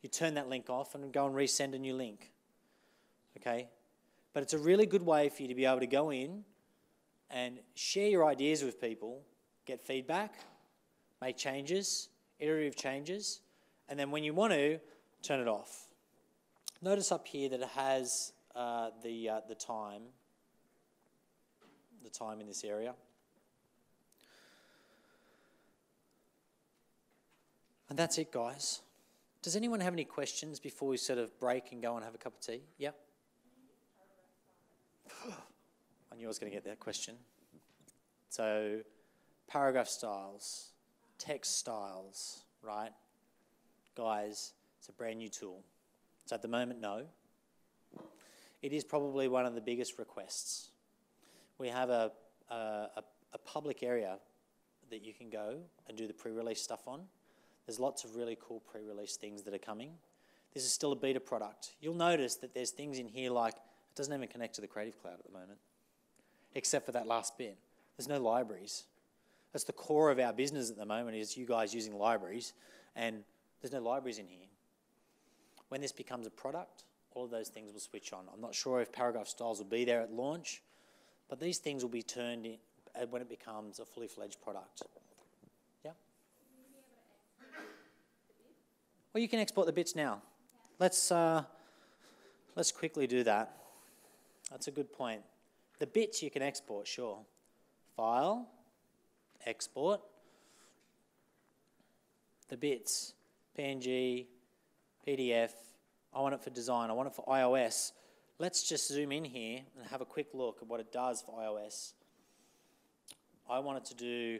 you turn that link off and go and resend a new link, okay? But it's a really good way for you to be able to go in and share your ideas with people, get feedback, make changes, iterative changes, and then when you want to, turn it off. Notice up here that it has the time in this area. And that's it, guys. Does anyone have any questions before we sort of break and go and have a cup of tea? Yep. I knew I was going to get that question. So, paragraph styles, text styles, right? Guys, it's a brand new tool. So at the moment, no. It is probably one of the biggest requests. We have a public area that you can go and do the pre-release stuff on. There's lots of really cool pre-release things that are coming. This is still a beta product. You'll notice that there's things in here like it doesn't even connect to the Creative Cloud at the moment, except for that last bit. There's no libraries. That's the core of our business at the moment is you guys using libraries, and there's no libraries in here. When this becomes a product, all of those things will switch on. I'm not sure if paragraph styles will be there at launch, but these things will be turned in when it becomes a fully fledged product. Yeah? Well, you can export the bits now. Let's quickly do that. That's a good point. The bits you can export, sure. File, export. The bits, PNG, PDF. I want it for design. I want it for iOS. Let's just zoom in here and have a quick look at what it does for iOS. I wanted to do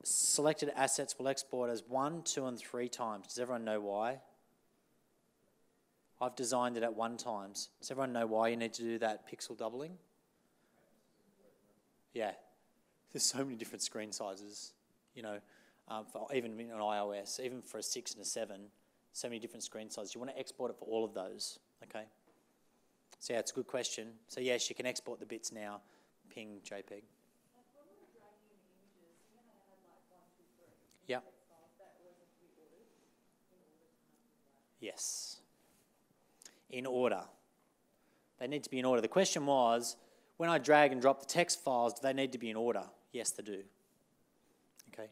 selected assets will export as 1, 2, and 3 times. Does everyone know why? I've designed it at 1 times. Does everyone know why you need to do that pixel doubling? Yeah. There's so many different screen sizes, you know, for even on iOS, even for a 6 and a 7, so many different screen sizes. You want to export it for all of those, okay? So yeah, it's a good question. So yes, you can export the bits now, ping JPEG. Yeah. Yes. In order. They need to be in order. The question was, when I drag and drop the text files, do they need to be in order? Yes, they do. Okay.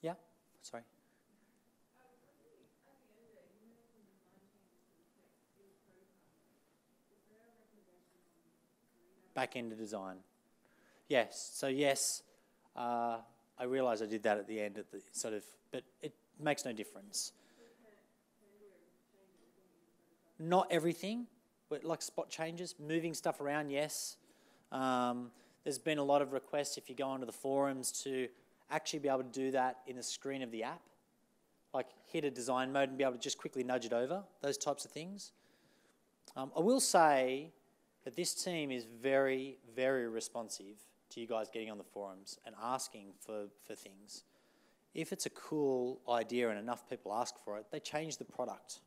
Yeah? Sorry. Back end of design. Yes. So yes, I realise I did that at the end, at the sort of, but it makes no difference. Not everything, but like spot changes, moving stuff around, yes. There's been a lot of requests, if you go onto the forums, to actually be able to do that in the screen of the app. Like hit a design mode and be able to just quickly nudge it over, those types of things. I will say that this team is very, very responsive to you guys getting on the forums and asking for things. If it's a cool idea and enough people ask for it, they change the product,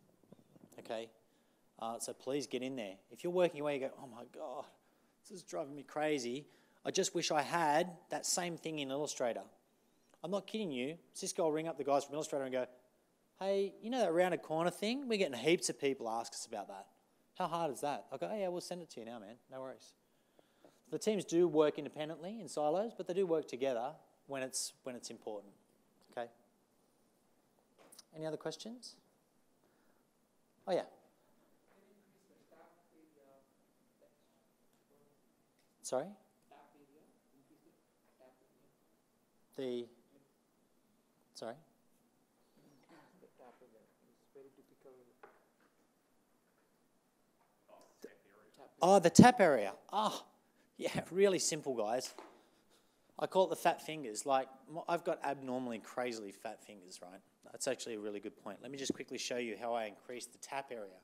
okay? So please get in there. If you're working away, you go, oh my God, this is driving me crazy. I just wish I had that same thing in Illustrator. I'm not kidding you. Cisco will ring up the guys from Illustrator and go, hey, you know that rounded corner thing? We're getting heaps of people ask us about that. How hard is that? I go, oh yeah, we'll send it to you now, man. No worries. The teams do work independently in silos, but they do work together when it's important. Okay. Any other questions? Oh yeah. Sorry? Sorry? Oh, the tap area. Oh, yeah, really simple, guys. I call it the fat fingers. Like, I've got abnormally, crazily fat fingers, right? That's actually a really good point. Let me just quickly show you how I increase the tap area.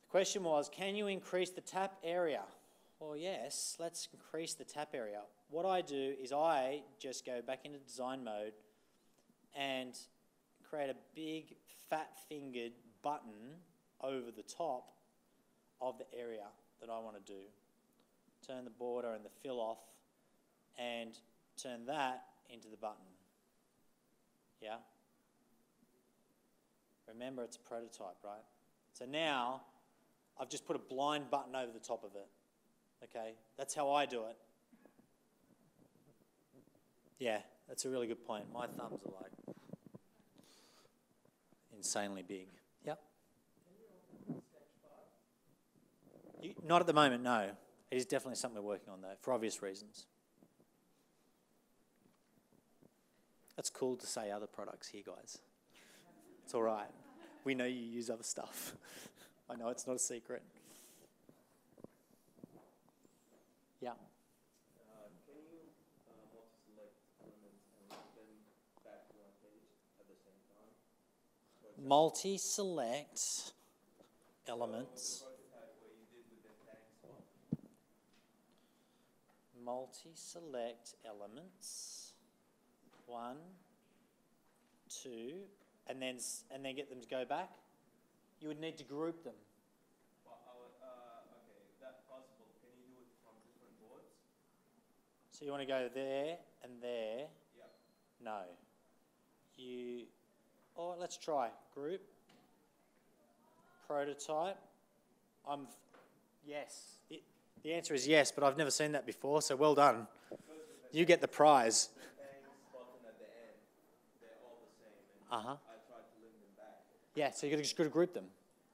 The question was, can you increase the tap area? Well, yes, let's increase the tap area. What I do is I just go back into design mode and create a big fat-fingered button over the top of the area that I want to do. Turn the border and the fill off and turn that into the button. Yeah? Remember, it's a prototype, right? So now I've just put a blind button over the top of it. Okay? That's how I do it. Yeah, that's a really good point. My thumbs are like insanely big. Yep. Not at the moment, no. It is definitely something we're working on, though, for obvious reasons. That's cool to say other products here, guys. It's all right. We know you use other stuff. I know it's not a secret. Yeah. Can you multi-select elements and then back to one page at the same time? Multi-select elements. Multi-select elements. 1, 2, and then get them to go back. You would need to group them. Okay, that's possible. Can you do it from different boards? So you want to go there and there? Yep. No. Let's try group, prototype. Yes. The answer is yes, but I've never seen that before, so well done. You get the prize. The thanks button at the end, they're all the same. And I tried to link them back. Yeah, so you've just got to group them.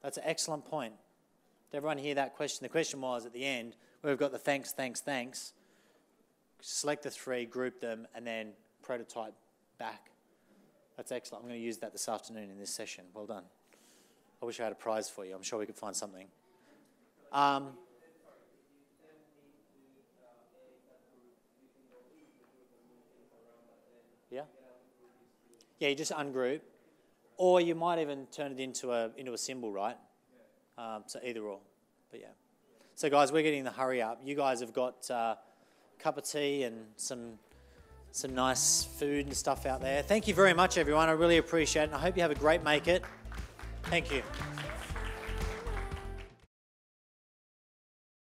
That's an excellent point. Did everyone hear that question? The question was at the end, where we've got the thanks, thanks, thanks. Select the 3, group them, and then prototype back. That's excellent. I'm going to use that this afternoon in this session. Well done. I wish I had a prize for you. I'm sure we could find something. Yeah, you just ungroup. Or you might even turn it into a symbol, right? So either or. But yeah. So guys, we're getting the hurry up. You guys have got a cup of tea and some nice food and stuff out there. Thank you very much, everyone. I really appreciate it. And I hope you have a great Make It. Thank you.